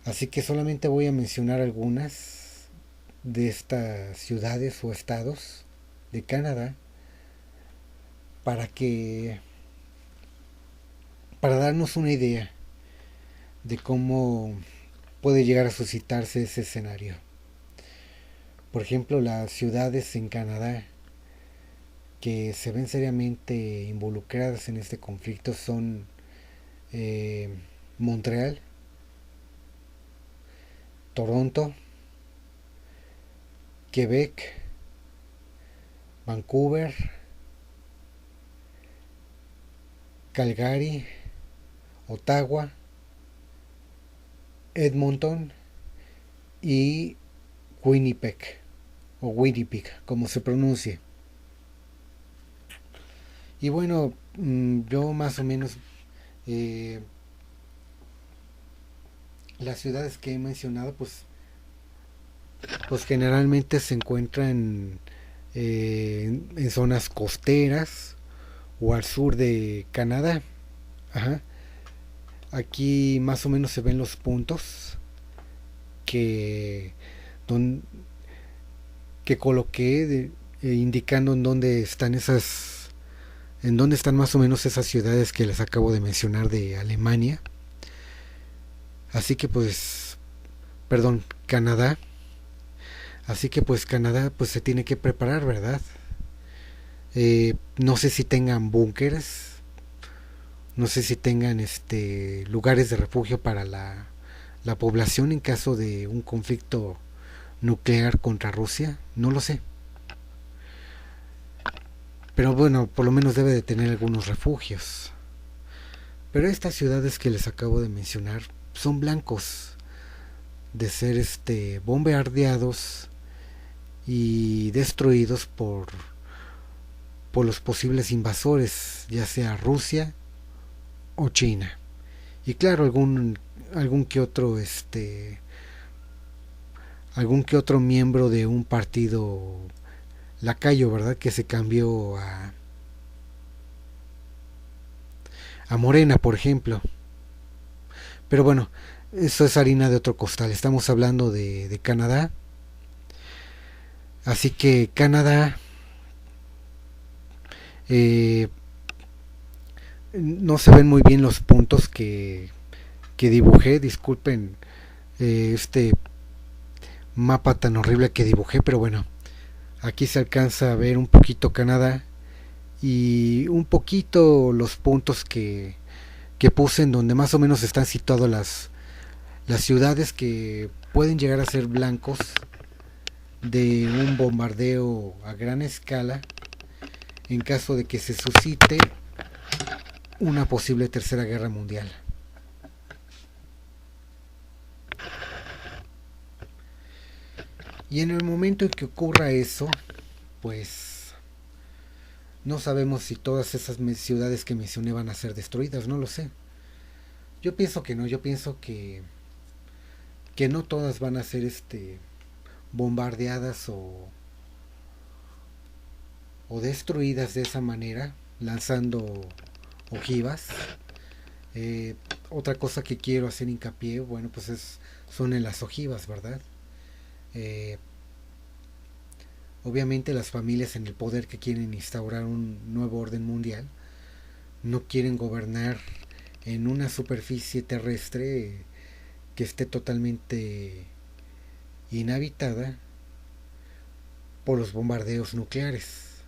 Así que solamente voy a mencionar algunas de estas ciudades o estados de Canadá para que para darnos una idea de cómo puede llegar a suscitarse ese escenario. Por ejemplo, las ciudades en Canadá que se ven seriamente involucradas en este conflicto son eh, Montreal, Toronto, Quebec, Vancouver, Calgary, Ottawa, Edmonton y Winnipeg o Winnipeg, como se pronuncie. Y bueno, yo más o menos eh, las ciudades que he mencionado, pues generalmente se encuentran en zonas costeras o al sur de Canadá. Ajá. Aquí más o menos se ven los puntos que, don, que coloqué indicando en dónde están más o menos esas ciudades que les acabo de mencionar de Alemania. Así que pues, perdón, Canadá. Así que pues Canadá pues se tiene que preparar, ¿verdad? No sé si tengan búnkeres, no sé si tengan lugares de refugio para la población en caso de un conflicto nuclear contra Rusia, no lo sé. pero bueno, por lo menos debe de tener algunos refugios. Pero estas ciudades que les acabo de mencionar son blancos de ser bombardeados y destruidos por los posibles invasores, ya sea Rusia o China. Y claro, algún que otro algún que otro miembro de un partido lacayo, ¿verdad? Que se cambió a Morena, por ejemplo. Pero bueno, eso es harina de otro costal. Estamos hablando de Canadá. Así que Canadá, eh, no se ven muy bien los puntos que dibujé. Disculpen este mapa tan horrible que dibujé, pero bueno, aquí se alcanza a ver un poquito Canadá y un poquito los puntos que puse en donde más o menos están situadas las ciudades que pueden llegar a ser blancos de un bombardeo a gran escala en caso de que se suscite una posible tercera guerra mundial. Y en el momento en que ocurra eso, pues no sabemos si todas esas ciudades que mencioné van a ser destruidas, no lo sé. Yo pienso que no, yo pienso que no todas van a ser bombardeadas o destruidas de esa manera, lanzando ojivas. Eh, Otra cosa que quiero hacer hincapié, bueno, pues son en las ojivas, ¿verdad? Eh, Obviamente las familias en el poder que quieren instaurar un nuevo orden mundial no quieren gobernar en una superficie terrestre que esté totalmente inhabitada por los bombardeos nucleares.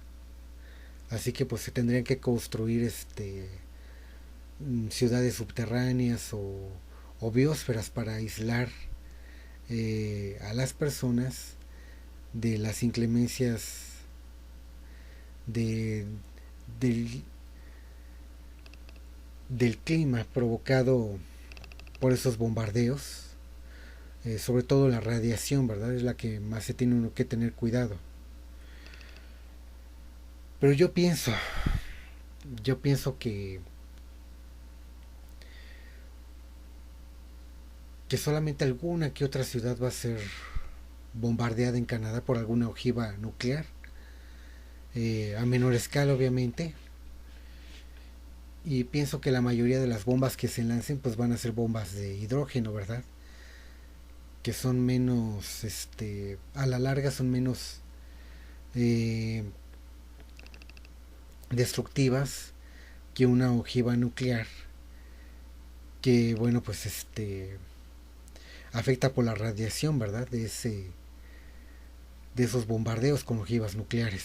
Así que pues se tendrían que construir ciudades subterráneas o biosferas para aislar a las personas de las inclemencias de, del, del clima provocado por esos bombardeos, sobre todo la radiación, ¿verdad? Es la que más se tiene uno que tener cuidado. Pero yo pienso que solamente alguna que otra ciudad va a ser bombardeada en Canadá por alguna ojiva nuclear, a menor escala obviamente, y pienso que la mayoría de las bombas que se lancen pues van a ser bombas de hidrógeno, ¿verdad? Que son menos, a la larga son menos eh, destructivas que una ojiva nuclear, que bueno pues afecta por la radiación, ¿verdad? De esos bombardeos con ojivas nucleares.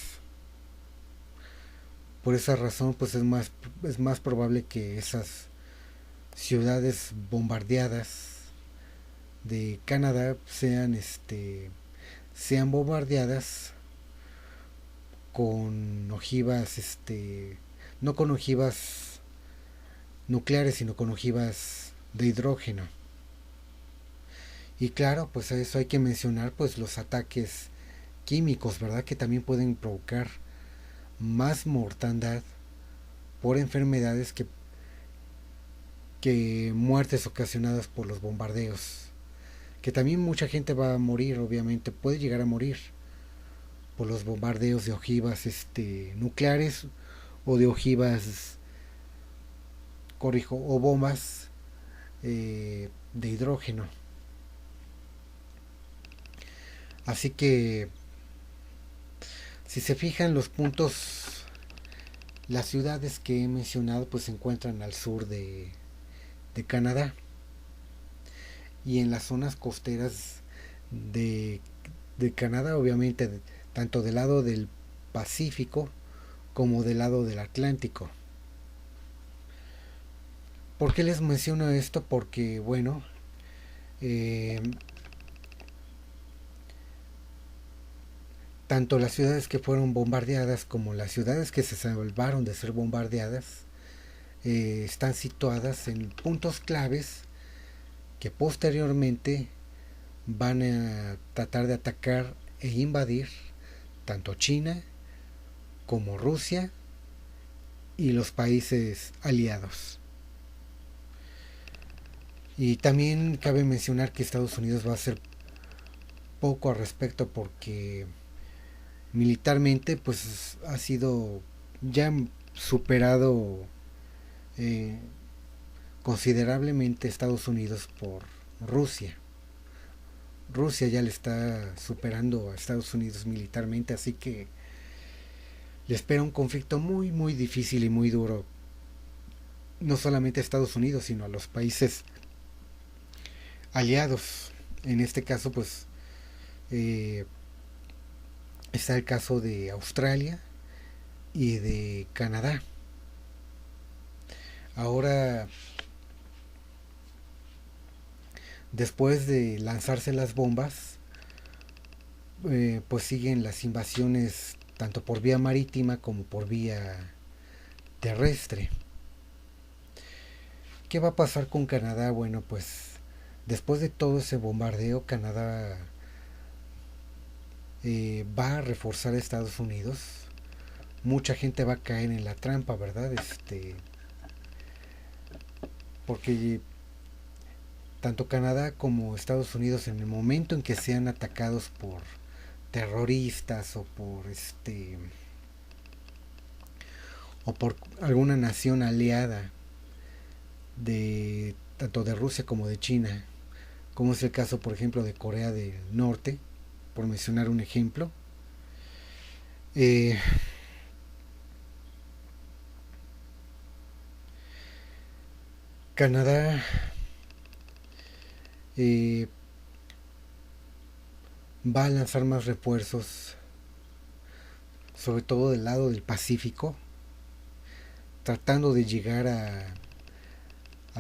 Por esa razón pues es más probable que esas ciudades bombardeadas de Canadá sean bombardeadas con ojivas no con ojivas nucleares sino con ojivas de hidrógeno. Y claro, pues a eso hay que mencionar pues los ataques químicos, ¿verdad? Que también pueden provocar más mortandad por enfermedades que muertes ocasionadas por los bombardeos. Que también mucha gente va a morir, obviamente, puede llegar a morir por los bombardeos de ojivas nucleares o de ojivas, corrijo, o bombas de hidrógeno. Así que, si se fijan los puntos, las ciudades que he mencionado pues se encuentran al sur de Canadá y en las zonas costeras de, de Canadá, obviamente, tanto del lado del Pacífico como del lado del Atlántico. ¿Por qué les menciono esto? Porque, bueno, eh, tanto las ciudades que fueron bombardeadas como las ciudades que se salvaron de ser bombardeadas están situadas en puntos claves que posteriormente van a tratar de atacar e invadir tanto China como Rusia y los países aliados. Y también cabe mencionar que Estados Unidos va a hacer poco al respecto porque militarmente pues ha sido ya superado eh, considerablemente Estados Unidos por Rusia. Rusia ya le está superando a Estados Unidos militarmente, así que le espera un conflicto muy muy difícil y muy duro, no solamente a Estados Unidos, sino a los países aliados. En este caso, pues eh, está el caso de Australia y de Canadá. Ahora, después de lanzarse las bombas, pues siguen las invasiones tanto por vía marítima como por vía terrestre. ¿Qué va a pasar con Canadá? Bueno, pues después de todo ese bombardeo, Canadá va a reforzar a Estados Unidos. Mucha gente va a caer en la trampa, ¿verdad? Porque tanto Canadá como Estados Unidos, en el momento en que sean atacados por terroristas o por alguna nación aliada de tanto de Rusia como de China, como es el caso por ejemplo de Corea del Norte, por mencionar un ejemplo, eh, Canadá eh, va a lanzar más refuerzos, sobre todo del lado del Pacífico, tratando de llegar a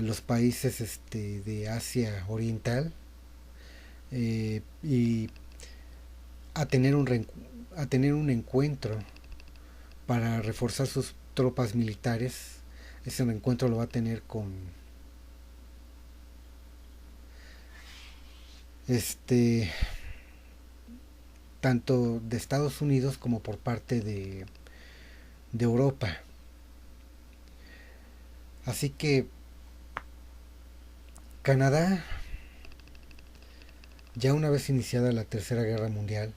los países de Asia Oriental, y a tener, a tener un encuentro para reforzar sus tropas militares. Ese encuentro lo va a tener con este tanto de Estados Unidos como por parte de Europa. Así que Canadá, ya una vez iniciada la Tercera Guerra Mundial,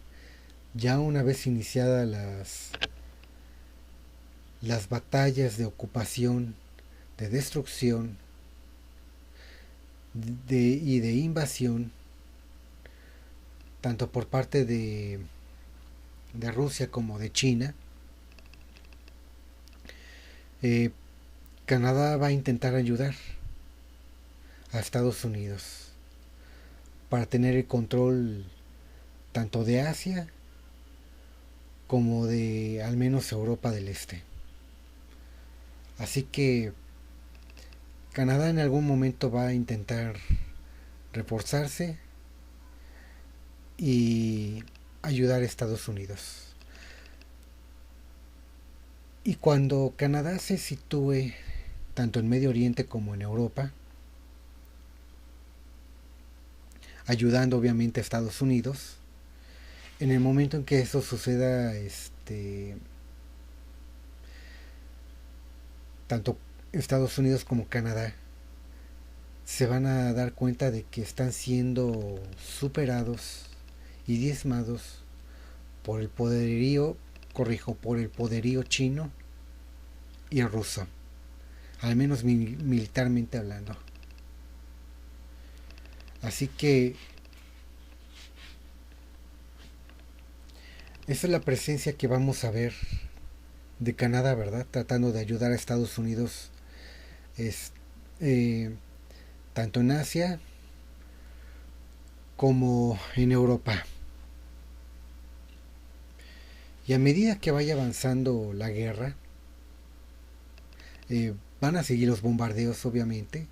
ya una vez iniciadas las batallas de ocupación, de destrucción y de invasión, tanto por parte de Rusia como de China, eh, Canadá va a intentar ayudar a Estados Unidos para tener el control tanto de Asia como de al menos Europa del Este. Así que Canadá en algún momento va a intentar reforzarse y ayudar a Estados Unidos. Y cuando Canadá se sitúe tanto en Medio Oriente como en Europa, ayudando obviamente a Estados Unidos, en el momento en que eso suceda, tanto Estados Unidos como Canadá se van a dar cuenta de que están siendo superados y diezmados por el poderío, corrijo, por el poderío chino y ruso, al menos militarmente hablando. Así que esa es la presencia que vamos a ver de Canadá, ¿verdad? Tratando de ayudar a Estados Unidos, es, eh, tanto en Asia como en Europa. Y a medida que vaya avanzando la guerra, van a seguir los bombardeos, obviamente.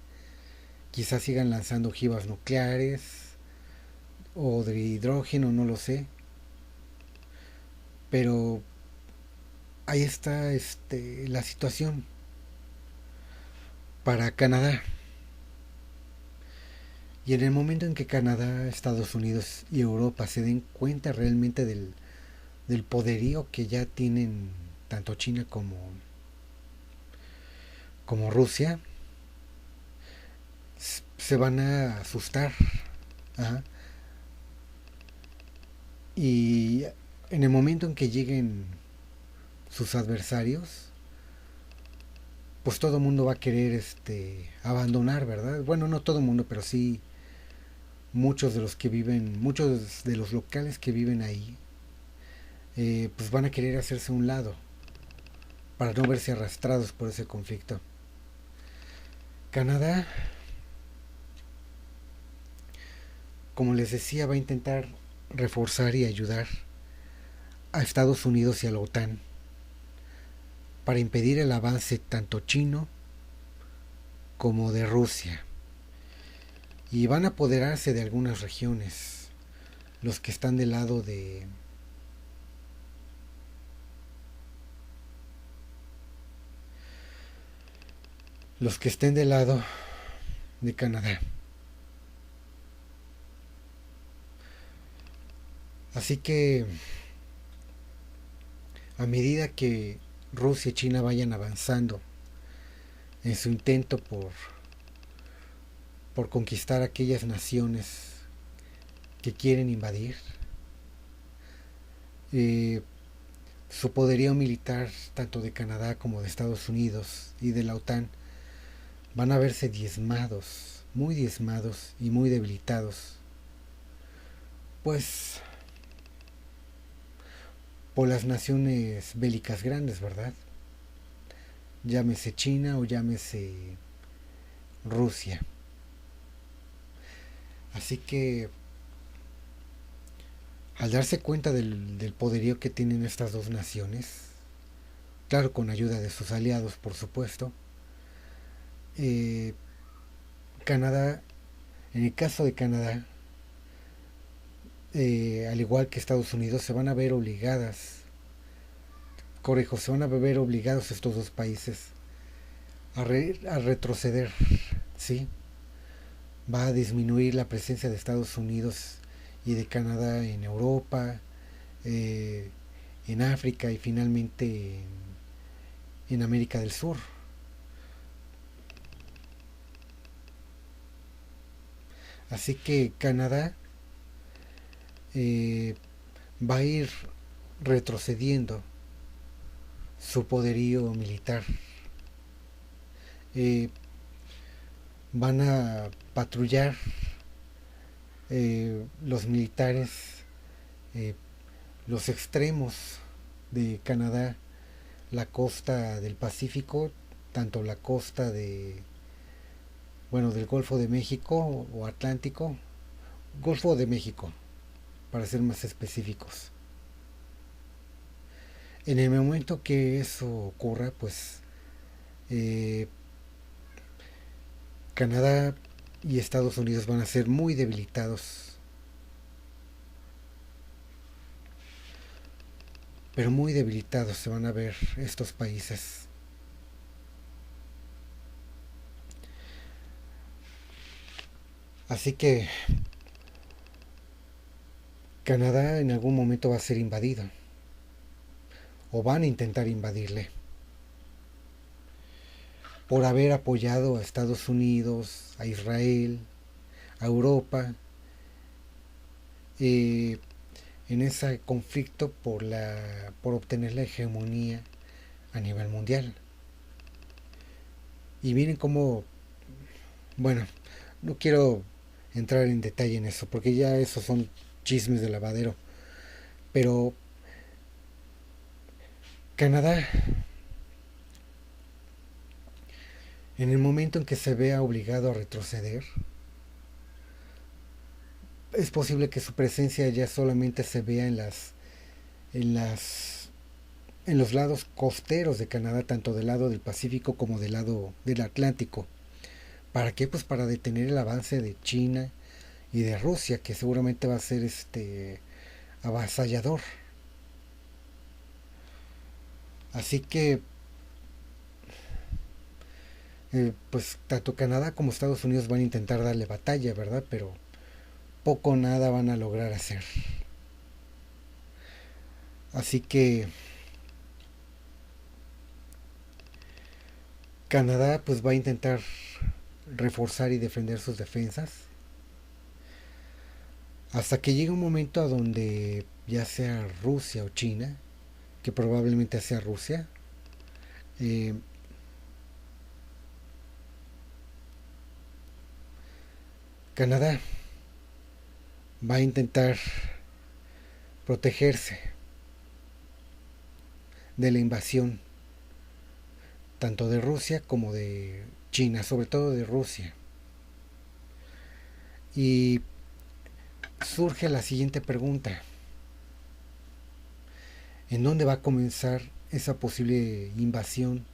Quizás sigan lanzando ojivas nucleares o de hidrógeno, no lo sé. Pero ahí está la situación para Canadá. Y en el momento en que Canadá, Estados Unidos y Europa se den cuenta realmente del poderío que ya tienen tanto China como Rusia, se van a asustar. Ajá. Y en el momento en que lleguen sus adversarios, pues todo el mundo va a querer abandonar, ¿verdad? Bueno, no todo el mundo, pero sí muchos de los que viven, muchos de los locales que viven ahí, pues van a querer hacerse a un lado para no verse arrastrados por ese conflicto. Canadá, como les decía, va a intentar reforzar y ayudar a Estados Unidos y a la OTAN para impedir el avance tanto chino como de Rusia. Y van a apoderarse de algunas regiones, los que están del lado de los que estén del lado de Canadá. Así que a medida que Rusia y China vayan avanzando en su intento por conquistar aquellas naciones que quieren invadir, eh, su poderío militar, tanto de Canadá como de Estados Unidos y de la OTAN, van a verse diezmados y muy debilitados, pues por las naciones bélicas grandes, ¿verdad? Llámese China o llámese Rusia. Así que al darse cuenta del poderío que tienen estas dos naciones, claro, con ayuda de sus aliados, por supuesto, eh, Canadá, en el caso de Canadá, al igual que Estados Unidos, se van a ver obligadas, correjo, se van a ver obligados estos dos países a retroceder, ¿sí? Va a disminuir la presencia de Estados Unidos y de Canadá en Europa, eh, en África y finalmente en América del Sur. Así que Canadá eh, va a ir retrocediendo su poderío militar. Eh, Van a patrullar los militares, eh, los extremos de Canadá, la costa del Pacífico, tanto la costa del Golfo de México o Atlántico, Golfo de México, para ser más específicos. En el momento que eso ocurra, pues eh, Canadá y Estados Unidos van a ser muy debilitados, pero muy debilitados se van a ver estos países. Así que Canadá en algún momento va a ser invadido, o van a intentar invadirle, por haber apoyado a Estados Unidos, a Israel, a Europa, eh, en ese conflicto por obtener la hegemonía a nivel mundial. Y miren cómo, bueno, no quiero entrar en detalle en eso, porque ya esos son chismes de lavadero, pero Canadá, en el momento en que se vea obligado a retroceder, es posible que su presencia ya solamente se vea en las en los lados costeros de Canadá, tanto del lado del Pacífico como del lado del Atlántico. ¿Para qué? Pues para detener el avance de China y de Rusia, que seguramente va a ser avasallador. Así que, pues tanto Canadá como Estados Unidos van a intentar darle batalla, ¿verdad? Pero poco o nada van a lograr hacer. Así que Canadá pues va a intentar reforzar y defender sus defensas hasta que llegue un momento a donde ya sea Rusia o China, que probablemente sea Rusia, eh, Canadá va a intentar protegerse de la invasión tanto de Rusia como de China, sobre todo de Rusia. Y surge la siguiente pregunta: ¿en dónde va a comenzar esa posible invasión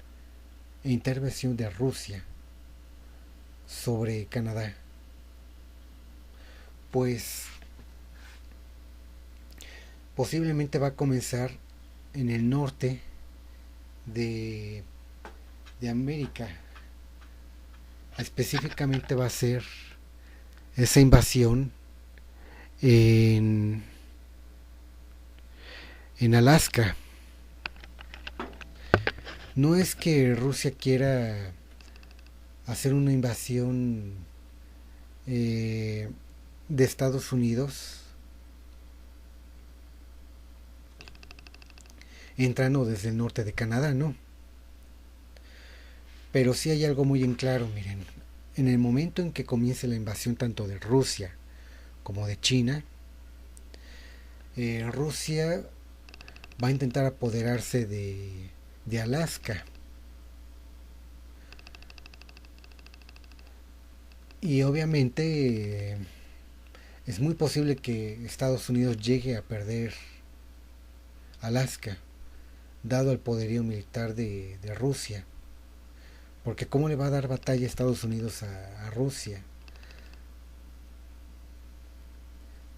e intervención de Rusia sobre Canadá? Pues posiblemente va a comenzar en el norte de, de América. Específicamente va a ser esa invasión en, en Alaska. No es que Rusia quiera hacer una invasión eh, de Estados Unidos entrando desde el norte de Canadá, no. Pero sí hay algo muy en claro, miren. En el momento en que comience la invasión tanto de Rusia como de China, Rusia va a intentar apoderarse de Alaska. Y obviamente es muy posible que Estados Unidos llegue a perder Alaska, dado el poderío militar de Rusia. Porque ¿cómo le va a dar batalla Estados Unidos a Rusia?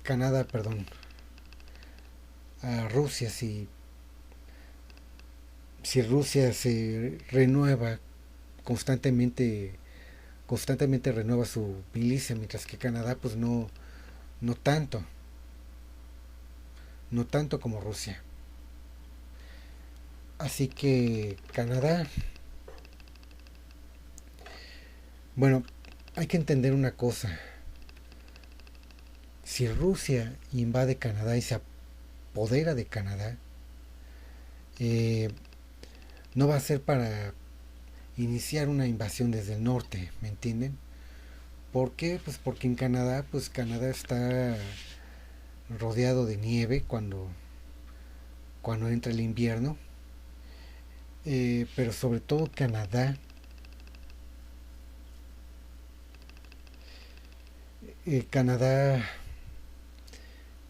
Canadá, perdón, a Rusia si Rusia se renueva constantemente constantemente renueva su milicia, mientras que Canadá pues no tanto, no tanto como Rusia. Así que Canadá, bueno, hay que entender una cosa: si Rusia invade Canadá y se apodera de Canadá, eh, no va a ser para iniciar una invasión desde el norte, ¿me entienden? ¿Por qué? Pues porque en Canadá, pues Canadá está rodeado de nieve cuando entra el invierno, pero sobre todo Canadá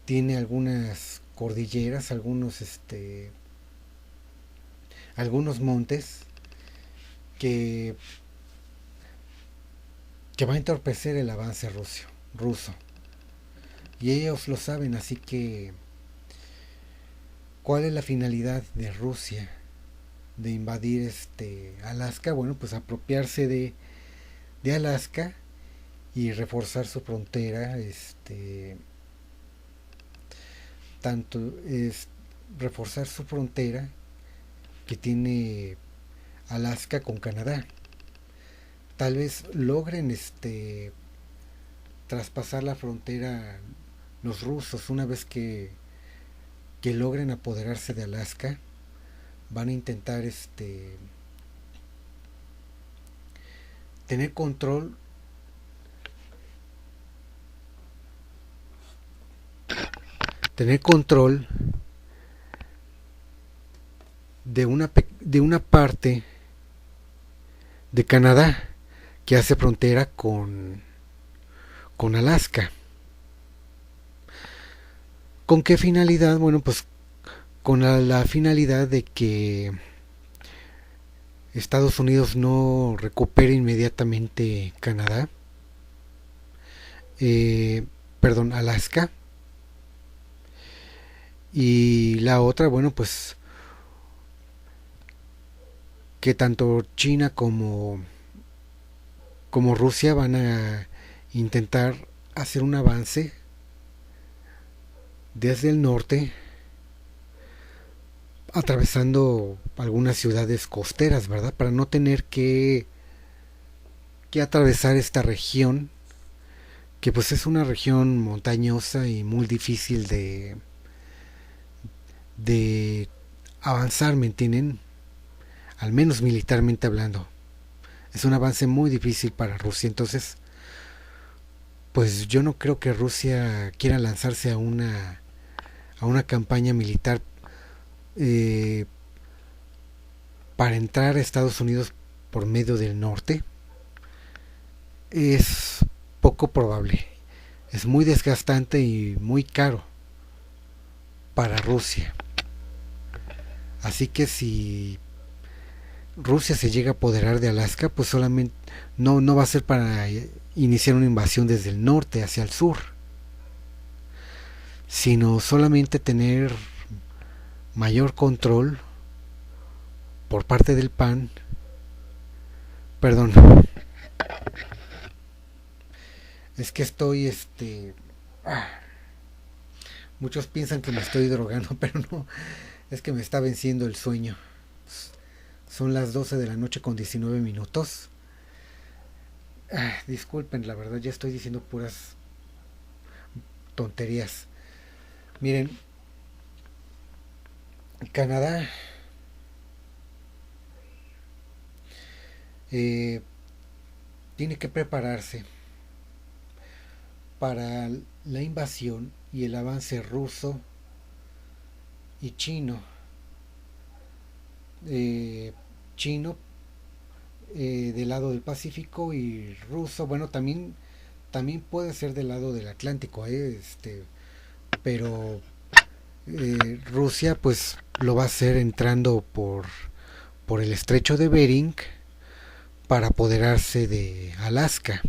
tiene algunas cordilleras, algunos montes que, que va a entorpecer el avance ruso. Y ellos lo saben, así que ¿cuál es la finalidad de Rusia de invadir Alaska? Bueno, pues apropiarse de Alaska y reforzar su frontera, tanto es reforzar su frontera que tiene Alaska con Canadá. Tal vez logren traspasar la frontera los rusos una vez que logren apoderarse de Alaska. Van a intentar tener control tener control de una parte de Canadá que hace frontera con Alaska. ¿Con qué finalidad? Bueno, pues con la finalidad de que Estados Unidos no recupere inmediatamente Canadá, perdón, Alaska. Y la otra, bueno, pues que tanto China como Rusia van a intentar hacer un avance desde el norte, atravesando algunas ciudades costeras, ¿verdad? Para no tener que atravesar esta región, que pues es una región montañosa y muy difícil de avanzar, ¿me entienden? Al menos militarmente hablando. Es un avance muy difícil para Rusia, entonces pues yo no creo que Rusia quiera lanzarse a una campaña militar eh, para entrar a Estados Unidos por medio del norte. Es poco probable. Es muy desgastante y muy caro para Rusia. Así que si Rusia se llega a apoderar de Alaska, pues solamente no va a ser para iniciar una invasión desde el norte hacia el sur, sino solamente tener mayor control por parte del PAN, perdón, es que estoy, muchos piensan que me estoy drogando, pero no, es que me está venciendo el sueño. Son las 12 de la noche con 19 minutos. Disculpen, la verdad ya estoy diciendo puras tonterías. Miren, Canadá eh, tiene que prepararse para la invasión y el avance ruso y chino. Eh, chino del lado del Pacífico y ruso, bueno, también puede ser del lado del Atlántico, pero Rusia pues lo va a hacer entrando por el estrecho de Bering para apoderarse de Alaska.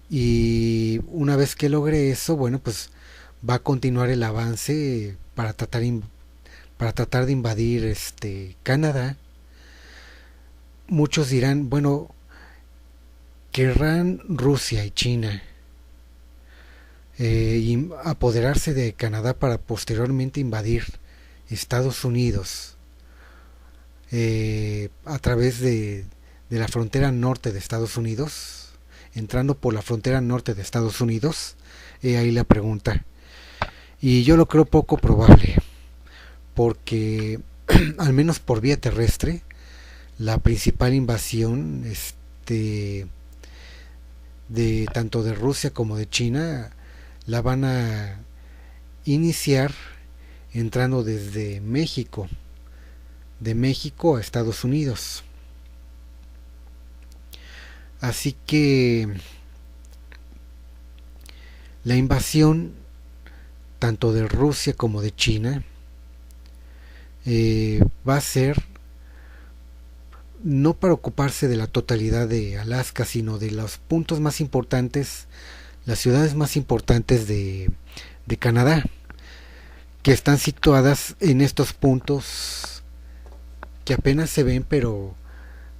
Y una vez que logre eso, bueno, pues va a continuar el avance para tratar de invadir Canadá. Muchos dirán, bueno, querrán Rusia y China apoderarse de Canadá para posteriormente invadir Estados Unidos a través de la frontera norte de Estados Unidos, entrando por la frontera norte de Estados Unidos. Ahí la pregunta. Y yo lo creo poco probable, porque al menos por vía terrestre, la principal invasión de tanto de Rusia como de China la van a iniciar entrando desde México, de México a Estados Unidos. Así que la invasión tanto de Rusia como de China va a ser no para ocuparse de la totalidad de Alaska, sino de los puntos más importantes, las ciudades más importantes de Canadá, que están situadas en estos puntos que apenas se ven, pero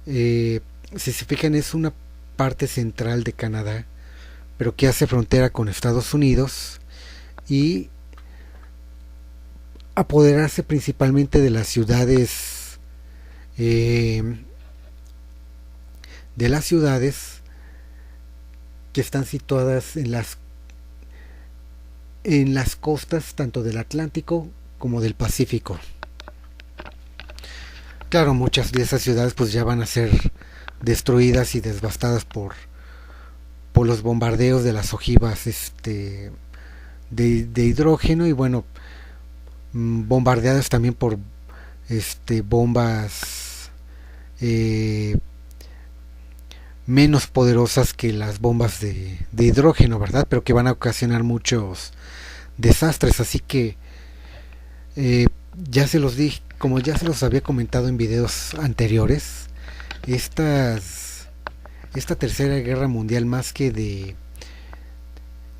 si se fijan es una parte central de Canadá, pero que hace frontera con Estados Unidos, y apoderarse principalmente de las ciudades que están situadas en las costas tanto del Atlántico como del Pacífico. Claro, muchas de esas ciudades pues ya van a ser destruidas y devastadas por los bombardeos de las ojivas de hidrógeno, y bueno, bombardeadas también por bombas menos poderosas que las bombas de hidrógeno, ¿verdad? Pero que van a ocasionar muchos desastres. Así que ya se los dije, como ya se los había comentado en videos anteriores, esta tercera guerra mundial, más que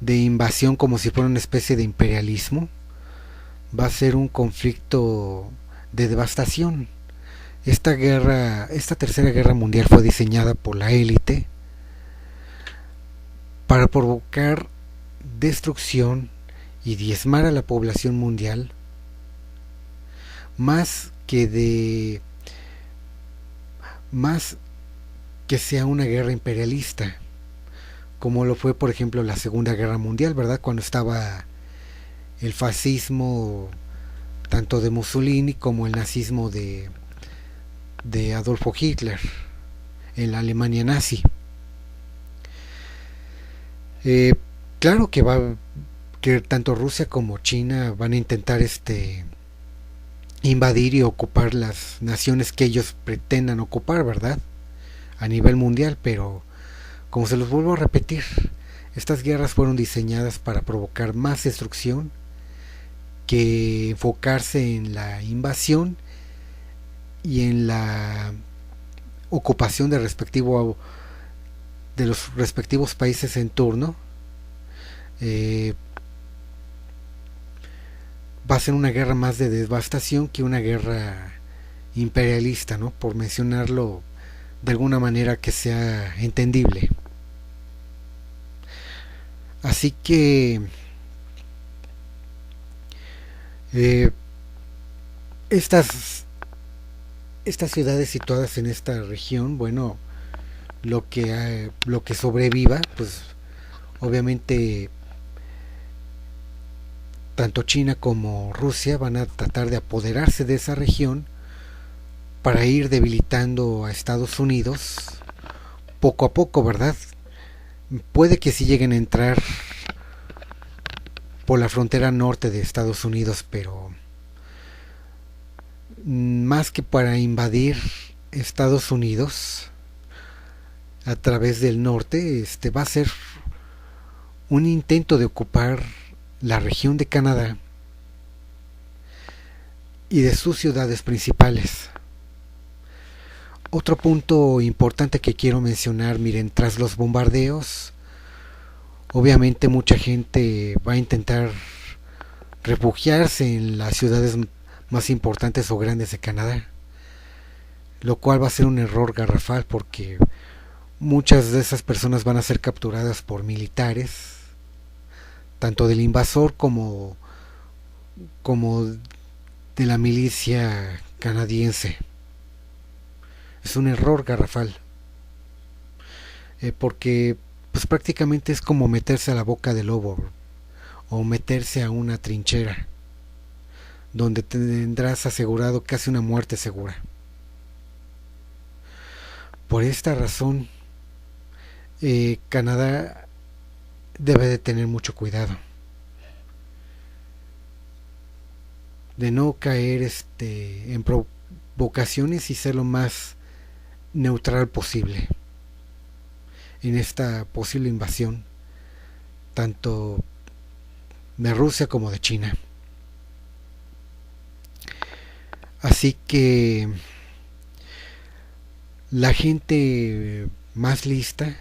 de invasión como si fuera una especie de imperialismo, va a ser un conflicto de devastación, Esta tercera guerra mundial fue diseñada por la élite para provocar destrucción y diezmar a la población mundial, más que de más que sea una guerra imperialista, como lo fue por ejemplo la Segunda Guerra Mundial, ¿verdad? Cuando estaba el fascismo tanto de Mussolini como el nazismo de Adolfo Hitler en la Alemania nazi. Eh, claro que tanto Rusia como China van a intentar invadir y ocupar las naciones que ellos pretendan ocupar, ¿verdad? A nivel mundial, pero como se los vuelvo a repetir, estas guerras fueron diseñadas para provocar más destrucción que enfocarse en la invasión y en la ocupación de los respectivos países en turno. eh, Va a ser una guerra más de devastación que una guerra imperialista, ¿no? Por mencionarlo de alguna manera que sea entendible. Así que eh, estas estas ciudades situadas en esta región, bueno, lo que sobreviva, pues obviamente tanto China como Rusia van a tratar de apoderarse de esa región para ir debilitando a Estados Unidos poco a poco, ¿verdad? Puede que sí lleguen a entrar por la frontera norte de Estados Unidos, pero más que para invadir Estados Unidos a través del norte, va a ser un intento de ocupar la región de Canadá y de sus ciudades principales. Otro punto importante que quiero mencionar, miren, tras los bombardeos, obviamente mucha gente va a intentar refugiarse en las ciudades más importantes o grandes de Canadá, lo cual va a ser un error garrafal porque muchas de esas personas van a ser capturadas por militares, tanto del invasor como de la milicia canadiense. Es un error garrafal, porque pues prácticamente es como meterse a la boca del lobo o meterse a una trinchera donde tendrás asegurado casi una muerte segura. Por esta razón, Canadá debe de tener mucho cuidado de no caer en provocaciones y ser lo más neutral posible en esta posible invasión tanto de Rusia como de China. Así que la gente más lista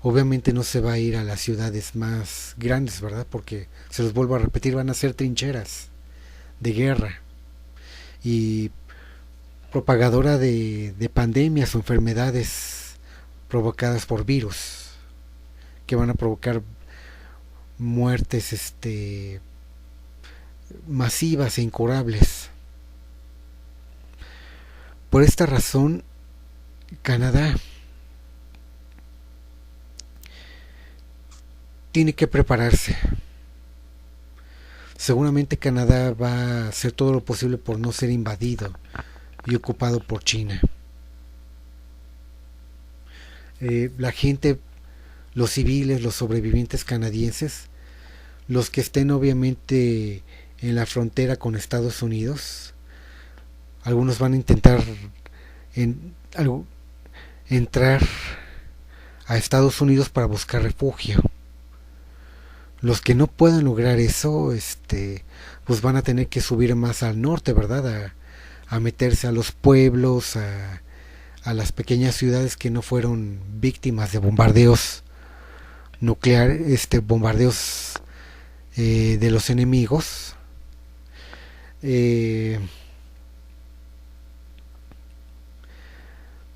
obviamente no se va a ir a las ciudades más grandes, ¿verdad? Porque, se los vuelvo a repetir, van a ser trincheras de guerra y propagadora de pandemias o enfermedades provocadas por virus que van a provocar muertes masivas e incurables. Por esta razón, Canadá tiene que prepararse. Seguramente Canadá va a hacer todo lo posible por no ser invadido y ocupado por China. La gente, los civiles, los sobrevivientes canadienses, los que estén obviamente en la frontera con Estados Unidos, algunos van a intentar en, entrar a Estados Unidos para buscar refugio. Los que no puedan lograr eso, pues van a tener que subir más al norte, ¿verdad? A meterse a los pueblos, a las pequeñas ciudades que no fueron víctimas de bombardeos nucleares, bombardeos de los enemigos.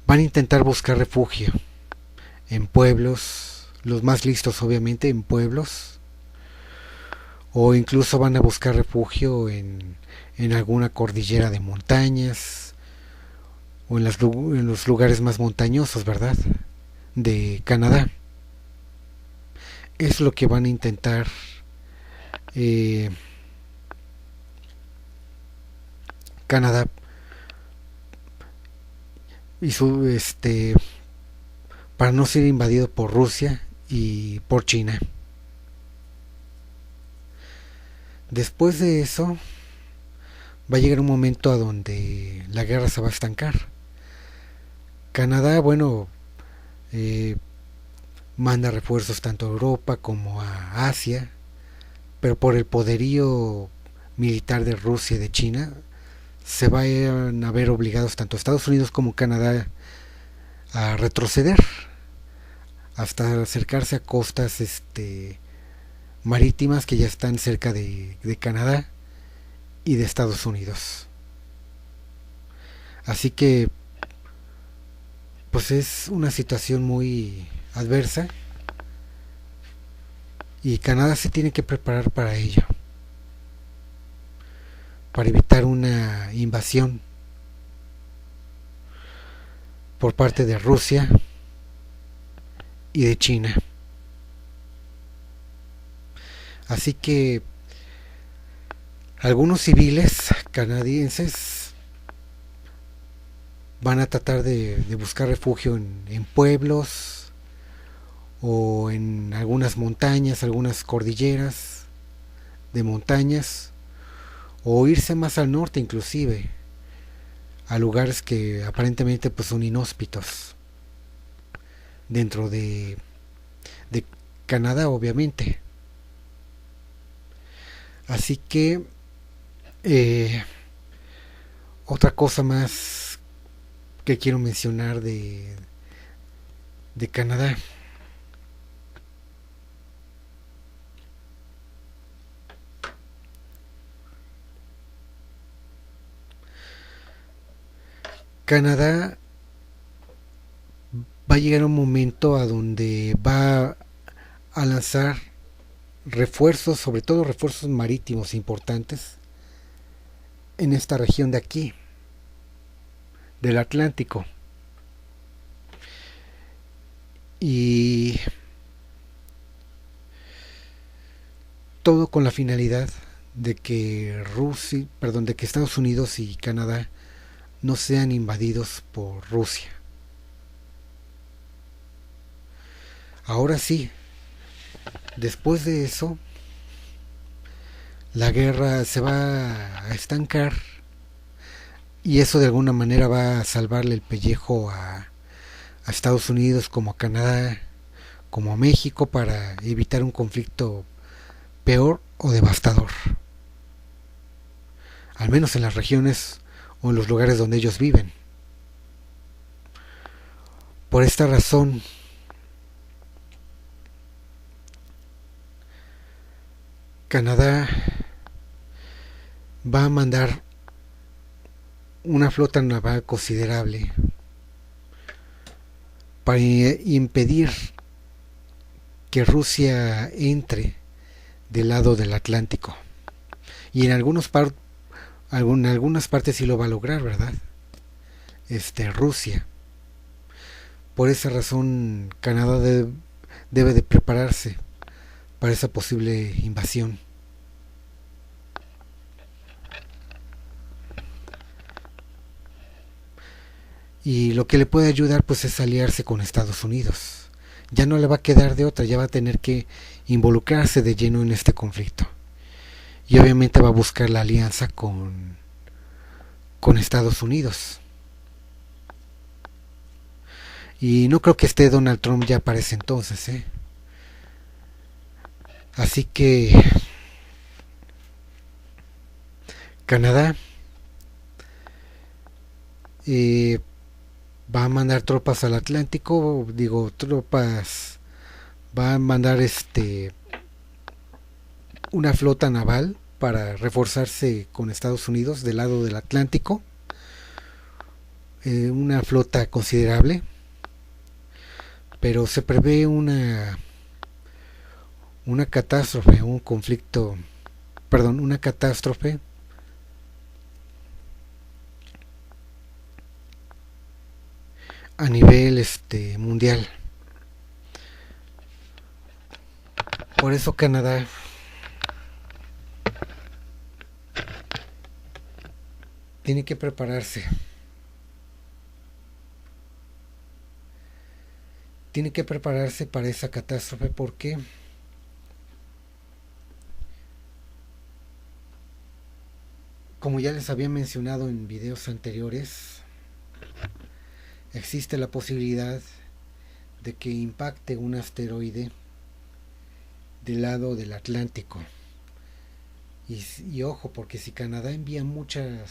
van a intentar buscar refugio en pueblos, los más listos obviamente en pueblos, o incluso van a buscar refugio en alguna cordillera de montañas, o en los lugares más montañosos, ¿verdad? De Canadá. Es lo que van a intentar eh, Canadá y para no ser invadido por Rusia y por China. Después de eso va a llegar un momento a donde la guerra se va a estancar. Canadá, bueno, eh, manda refuerzos tanto a Europa como a Asia, pero por el poderío militar de Rusia y de China se van a ver obligados tanto Estados Unidos como Canadá a retroceder hasta acercarse a costas marítimas que ya están cerca de Canadá y de Estados Unidos. Así que pues es una situación muy adversa y Canadá se tiene que preparar para ello, para evitar una invasión por parte de Rusia y de China. Así que algunos civiles canadienses van a tratar de buscar refugio en pueblos o en algunas montañas, algunas cordilleras de montañas, o irse más al norte inclusive, a lugares que aparentemente pues son inhóspitos dentro de Canadá obviamente. Así que otra cosa más que quiero mencionar de Canadá. Canadá va a llegar un momento a donde va a lanzar refuerzos, sobre todo refuerzos marítimos importantes en esta región de aquí, del Atlántico. Y todo con la finalidad de que de que Estados Unidos y Canadá no sean invadidos por Rusia. Ahora sí, después de eso, la guerra se va a estancar y eso de alguna manera va a salvarle el pellejo a Estados Unidos como a Canadá, como a México para evitar un conflicto peor o devastador. Al menos en las regiones o en los lugares donde ellos viven. Por esta razón, Canadá va a mandar una flota naval considerable para impedir que Rusia entre del lado del Atlántico. Y en algunas partes sí lo va a lograr, ¿verdad? Rusia. Por esa razón, Canadá debe de prepararse para esa posible invasión. Y lo que le puede ayudar pues es aliarse con Estados Unidos. Ya no le va a quedar de otra, ya va a tener que involucrarse de lleno en este conflicto. Y obviamente va a buscar la alianza con Estados Unidos. Y no creo que esté Donald Trump ya para ese entonces, ¿eh? Así que Canadá eh, va a mandar tropas al Atlántico, digo tropas, va a mandar una flota naval para reforzarse con Estados Unidos del lado del Atlántico una flota considerable, pero se prevé una catástrofe, un conflicto, perdón, una catástrofe a nivel mundial. Por eso Canadá tiene que prepararse. Tiene que prepararse para esa catástrofe porque, como ya les había mencionado en videos anteriores, existe la posibilidad de que impacte un asteroide del lado del Atlántico. Y ojo, porque si Canadá envía mucha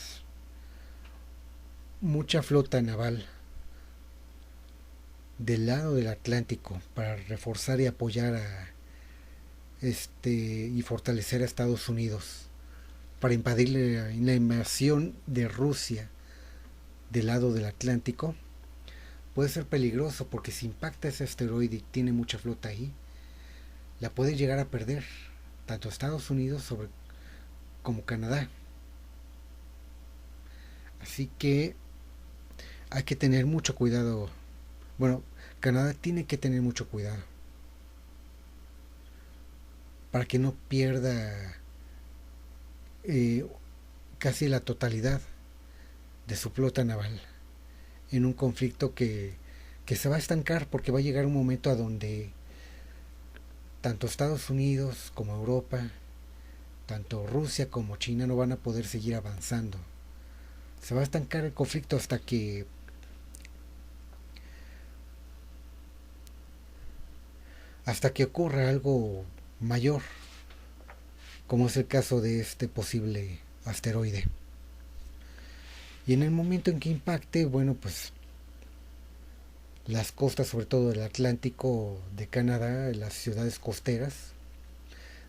flota naval del lado del Atlántico para reforzar y apoyar y fortalecer a Estados Unidos, para impedir la invasión de Rusia del lado del Atlántico, puede ser peligroso, porque si impacta ese asteroide y tiene mucha flota ahí, la puede llegar a perder tanto Estados Unidos como Canadá. Así que hay que tener mucho cuidado. Bueno, Canadá tiene que tener mucho cuidado para que no pierda eh, casi la totalidad de su flota naval en un conflicto que se va a estancar, porque va a llegar un momento a donde tanto Estados Unidos como Europa, tanto Rusia como China no van a poder seguir avanzando. Se va a estancar el conflicto hasta que ocurra algo mayor, como es el caso de este posible asteroide. Y en el momento en que impacte, bueno, pues las costas, sobre todo del Atlántico de Canadá, las ciudades costeras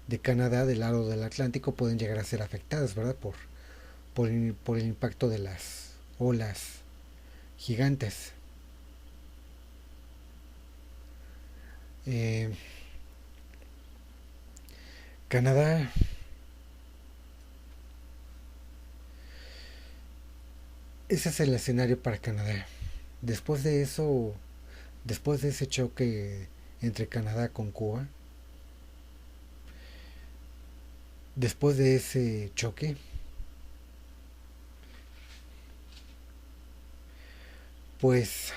de Canadá del lado del Atlántico pueden llegar a ser afectadas, ¿verdad? Por el impacto de las olas gigantes. Eh, Canadá, ese es el escenario para Canadá. Después de eso, después de ese choque entre Canadá con Cuba, después de ese choque, pues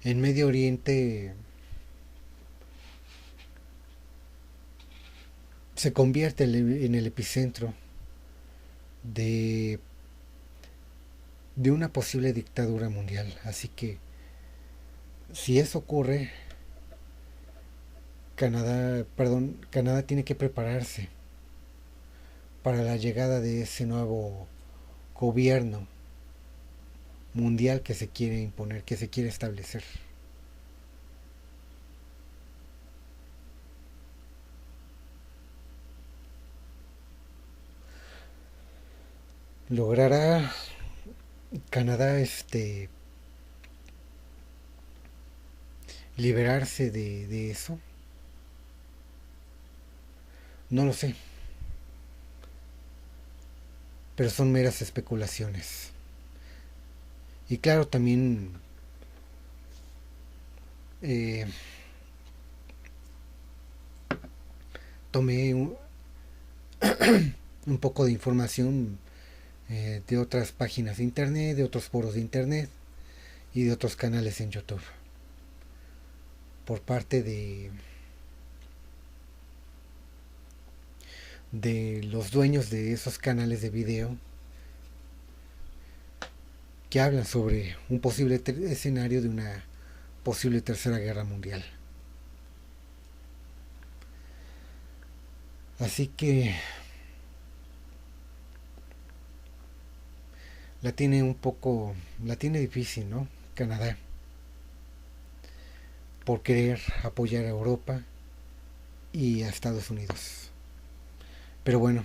en Medio Oriente se convierte en el epicentro de, de una posible dictadura mundial. Así que si eso ocurre, Canadá tiene que prepararse para la llegada de ese nuevo gobierno mundial que se quiere imponer, que se quiere establecer. ¿Logrará Canadá liberarse de eso? No lo sé, pero son meras especulaciones. Y claro, también eh, tomé un poco de información de otras páginas de internet, de otros foros de internet y de otros canales en YouTube, por parte de los dueños de esos canales de video, que hablan sobre un posible escenario de una posible tercera guerra mundial. Así que la tiene difícil, ¿no? Canadá, por querer apoyar a Europa y a Estados Unidos. Pero bueno,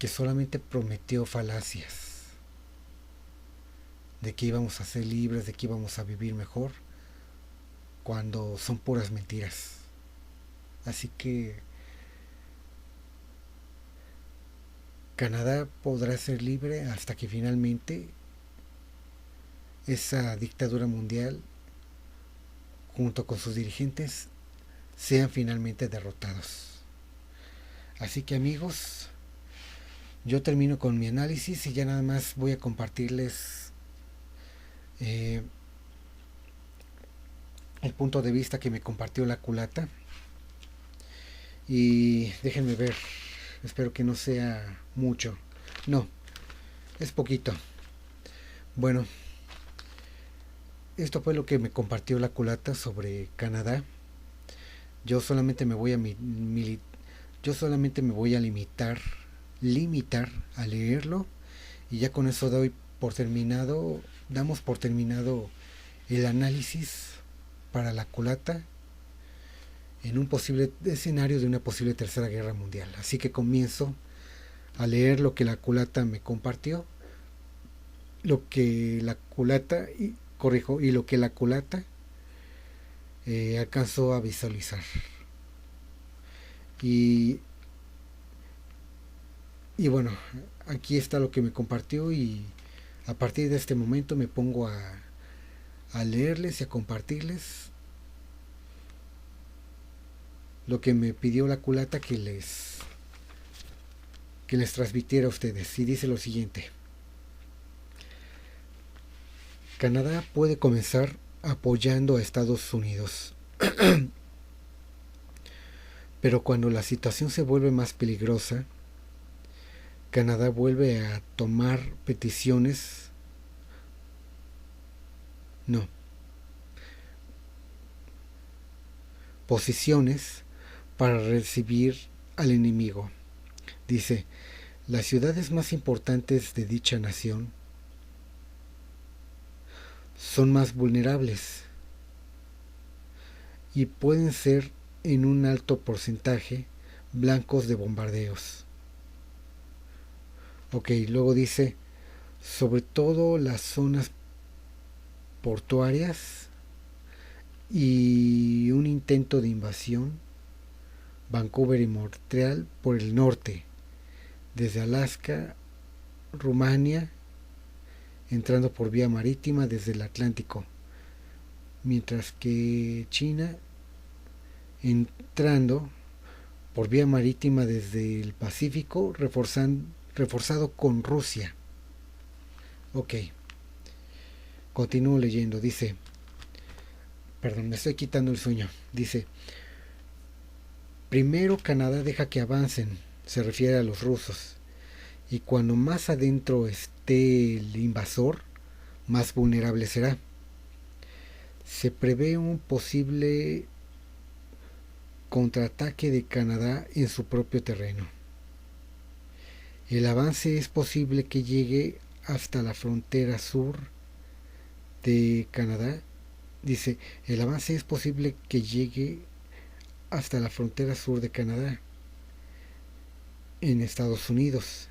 que solamente prometió falacias, de que íbamos a ser libres, de que íbamos a vivir mejor, cuando son puras mentiras. Así que Canadá podrá ser libre hasta que finalmente esa dictadura mundial, junto con sus dirigentes, sean finalmente derrotados. Así que amigos, yo termino con mi análisis y ya nada más voy a compartirles eh, el punto de vista que me compartió la culata. Y déjenme ver, espero que no sea mucho. No, es poquito. Bueno, esto fue lo que me compartió la culata sobre Canadá. Yo solamente me voy a yo solamente me voy a limitar a leerlo, y ya con eso damos por terminado el análisis para la culata en un posible escenario de una posible tercera guerra mundial. Así que comienzo a leer lo que la culata me compartió, lo que la culata y lo que la culata alcanzó a visualizar. Y, y bueno, aquí está lo que me compartió, y a partir de este momento me pongo a leerles y a compartirles lo que me pidió la culata que les transmitiera a ustedes. Y dice lo siguiente: Canadá puede comenzar apoyando a Estados Unidos, pero cuando la situación se vuelve más peligrosa, Canadá vuelve a tomar no, posiciones para recibir al enemigo. Dice, las ciudades más importantes de dicha nación son más vulnerables y pueden ser en un alto porcentaje blancos de bombardeos. Ok, luego dice, sobre todo las zonas portuarias y un intento de invasión, Vancouver y Montreal por el norte, desde Alaska, Rumania, entrando por vía marítima desde el Atlántico, mientras que China entrando por vía marítima desde el Pacífico, reforzado con Rusia. Ok, continúo leyendo, dice, perdón, me estoy quitando el sueño, dice, primero Canadá deja que avancen, se refiere a los rusos, y cuando más adentro esté el invasor, más vulnerable será. Se prevé un posible contraataque de Canadá en su propio terreno. El avance es posible que llegue hasta la frontera sur de Canadá. Dice, el avance es posible que llegue hasta la frontera sur de Canadá, en Estados Unidos.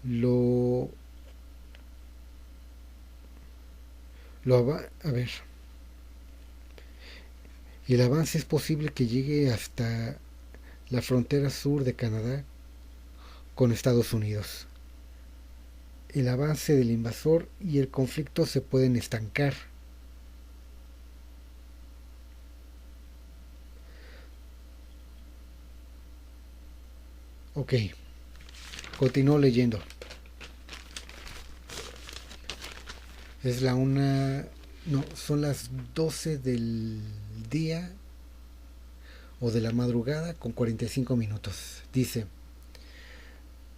Lo a ver, el avance es posible que llegue hasta la frontera sur de Canadá con Estados Unidos. El avance del invasor y el conflicto se pueden estancar. Ok, continúo leyendo. Es la una... No, son las 12 del día o de la madrugada con 45 minutos. Dice,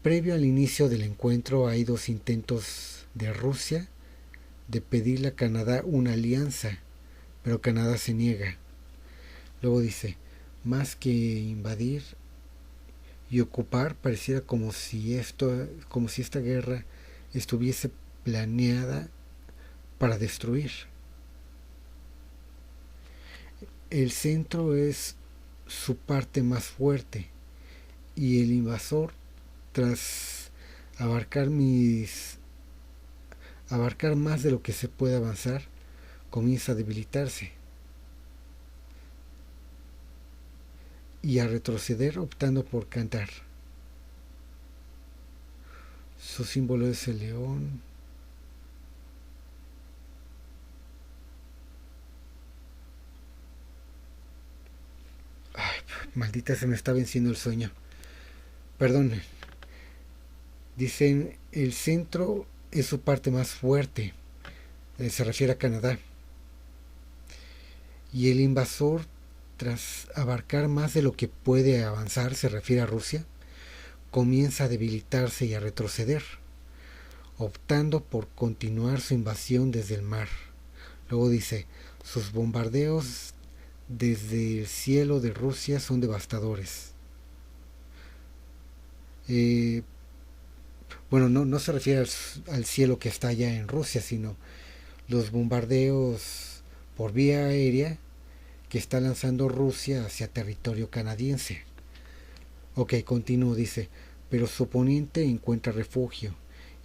previo al inicio del encuentro hay dos intentos de Rusia de pedirle a Canadá una alianza, pero Canadá se niega. Luego dice, más que invadir y ocupar, pareciera como si esta guerra estuviese planeada para destruir. El centro es su parte más fuerte y el invasor, tras abarcar abarcar más de lo que se puede avanzar, comienza a debilitarse y a retroceder optando por cantar. Su símbolo es el león. Ay, maldita, se me está venciendo el sueño. Perdón. Dicen el centro es su parte más fuerte. Se refiere a Canadá. Y el invasor, tras abarcar más de lo que puede avanzar, se refiere a Rusia, comienza a debilitarse y a retroceder, optando por continuar su invasión desde el mar. Luego dice, sus bombardeos desde el cielo de Rusia son devastadores. Eh, bueno, no se refiere al cielo que está allá en Rusia, sino los bombardeos por vía aérea que está lanzando Rusia hacia territorio canadiense. Ok, continúo, dice, pero su oponente encuentra refugio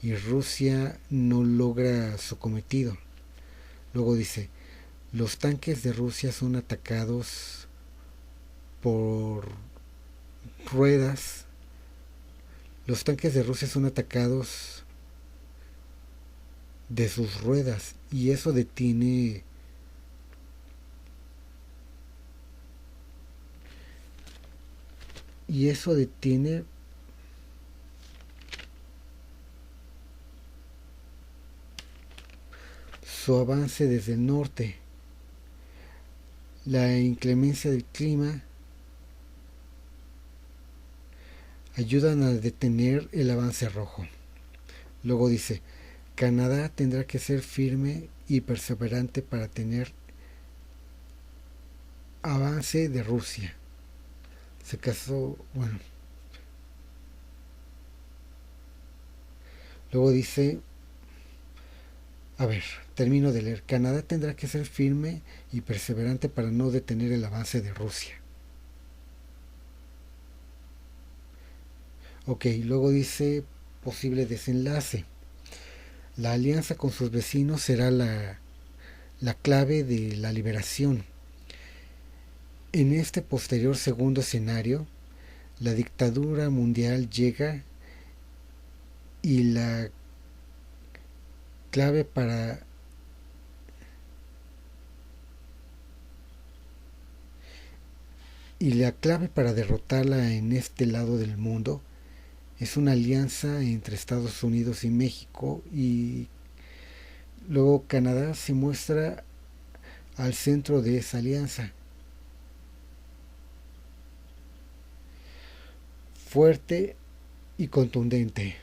y Rusia no logra su cometido. Luego dice, los tanques de Rusia son atacados por ruedas. Los tanques de Rusia son atacados de sus ruedas y eso detiene su avance desde el norte. La inclemencia del clima ayudan a detener el avance rojo. Luego dice, Canadá tendrá que ser firme y perseverante para tener avance de Rusia. Se casó, bueno. Luego dice, a ver, termino de leer. Canadá tendrá que ser firme y perseverante para no detener el avance de Rusia. Ok, luego dice posible desenlace. La alianza con sus vecinos será la clave de la liberación. En este posterior segundo escenario, la dictadura mundial llega y clave para la clave para derrotarla en este lado del mundo es una alianza entre Estados Unidos y México, y luego Canadá se muestra al centro de esa alianza, fuerte y contundente.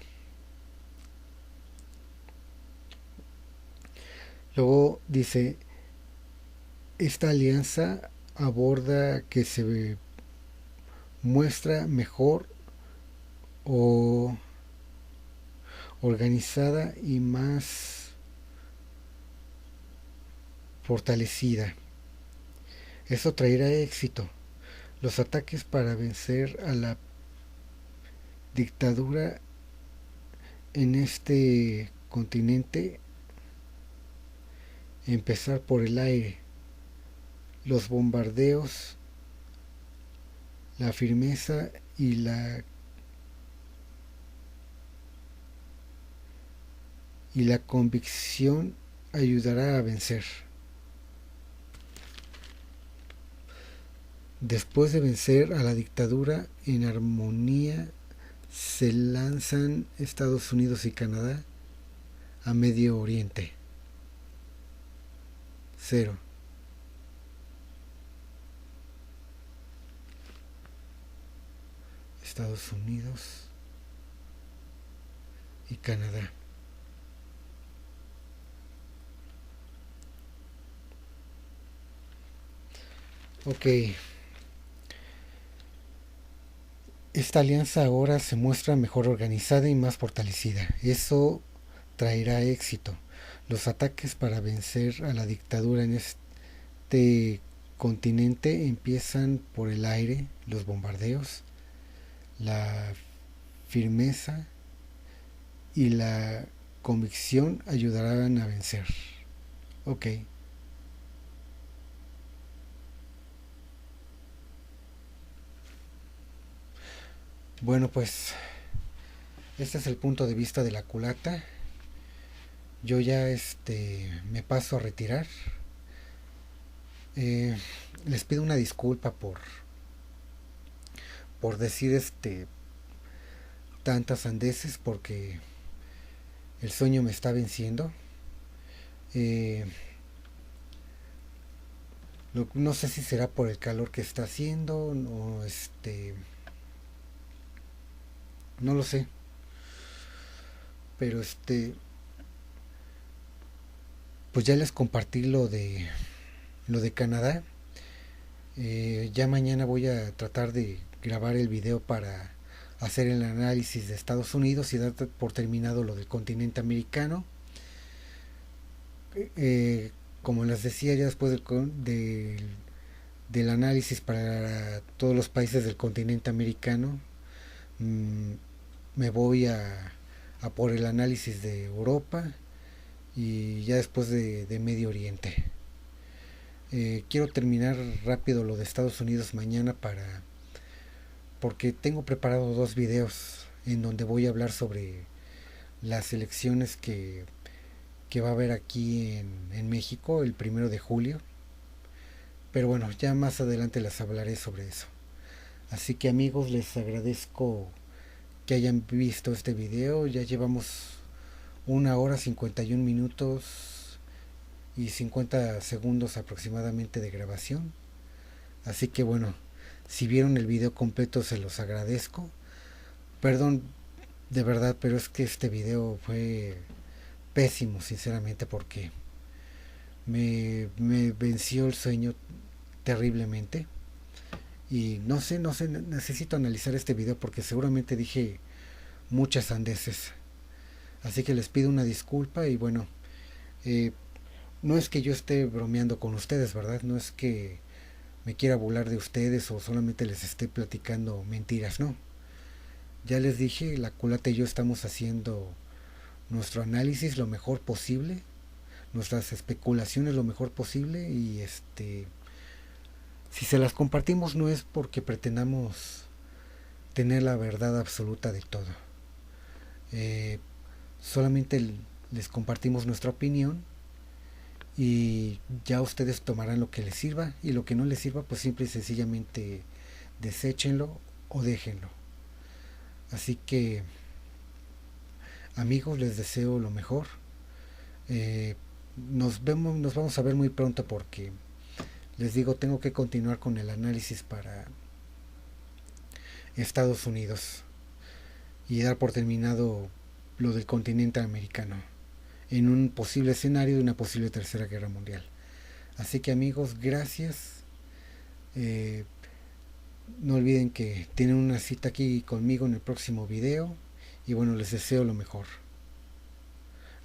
Luego dice, esta alianza aborda que se muestra mejor o organizada y más fortalecida. Eso traerá éxito. Los ataques para vencer a la dictadura en este continente, empezar por el aire, los bombardeos, la firmeza y la convicción ayudará a vencer. Después de vencer a la dictadura en armonía, se lanzan Estados Unidos y Canadá a Medio Oriente. 0. Estados Unidos y Canadá. Ok. Esta alianza ahora se muestra mejor organizada y más fortalecida. Eso traerá éxito. Los ataques para vencer a la dictadura en este continente empiezan por el aire, los bombardeos, La firmeza y la convicción ayudarán a vencer. Ok, bueno pues este es el punto de vista de la culata. Yo ya me paso a retirar. Eh, Les pido una disculpa por decir tantas sandeces porque el sueño me está venciendo. Eh, no sé si será por el calor que está haciendo o no lo sé, pero pues ya les compartí lo de Canadá. Ya mañana voy a tratar de grabar el video para hacer el análisis de Estados Unidos y dar por terminado lo del continente americano. Eh, Como les decía, ya después del análisis para todos los países del continente americano, mmm, me voy a por el análisis de Europa y ya después de Medio Oriente. Quiero terminar rápido lo de Estados Unidos mañana porque tengo preparado dos videos en donde voy a hablar sobre las elecciones que va a haber aquí en México el 1 de julio. Pero bueno, ya más adelante les hablaré sobre eso. Así que amigos, les agradezco que hayan visto este video. Ya llevamos 1 hora 51 minutos y 50 segundos aproximadamente de grabación. Así que bueno, si vieron el video completo se los agradezco. Perdón de verdad, pero es que este video fue pésimo sinceramente porque me venció el sueño terriblemente. Y no sé, necesito analizar este video porque seguramente dije muchas sandeces. Así que les pido una disculpa y bueno, eh, no es que yo esté bromeando con ustedes, ¿verdad? No es que me quiera burlar de ustedes o solamente les esté platicando mentiras, no. Ya les dije, la culata y yo estamos haciendo nuestro análisis lo mejor posible, nuestras especulaciones lo mejor posible y si se las compartimos no es porque pretendamos tener la verdad absoluta de todo. Eh, Solamente les compartimos nuestra opinión y ya ustedes tomarán lo que les sirva y lo que no les sirva pues simple y sencillamente deséchenlo o déjenlo. Así que amigos, les deseo lo mejor. Eh, nos vamos a ver muy pronto porque les digo, tengo que continuar con el análisis para Estados Unidos y dar por terminado lo del continente americano en un posible escenario de una posible tercera guerra mundial. Así que amigos, gracias. Eh, no olviden que tienen una cita aquí conmigo en el próximo video y bueno, les deseo lo mejor.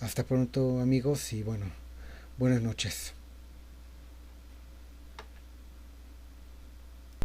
Hasta pronto amigos y bueno, buenas noches.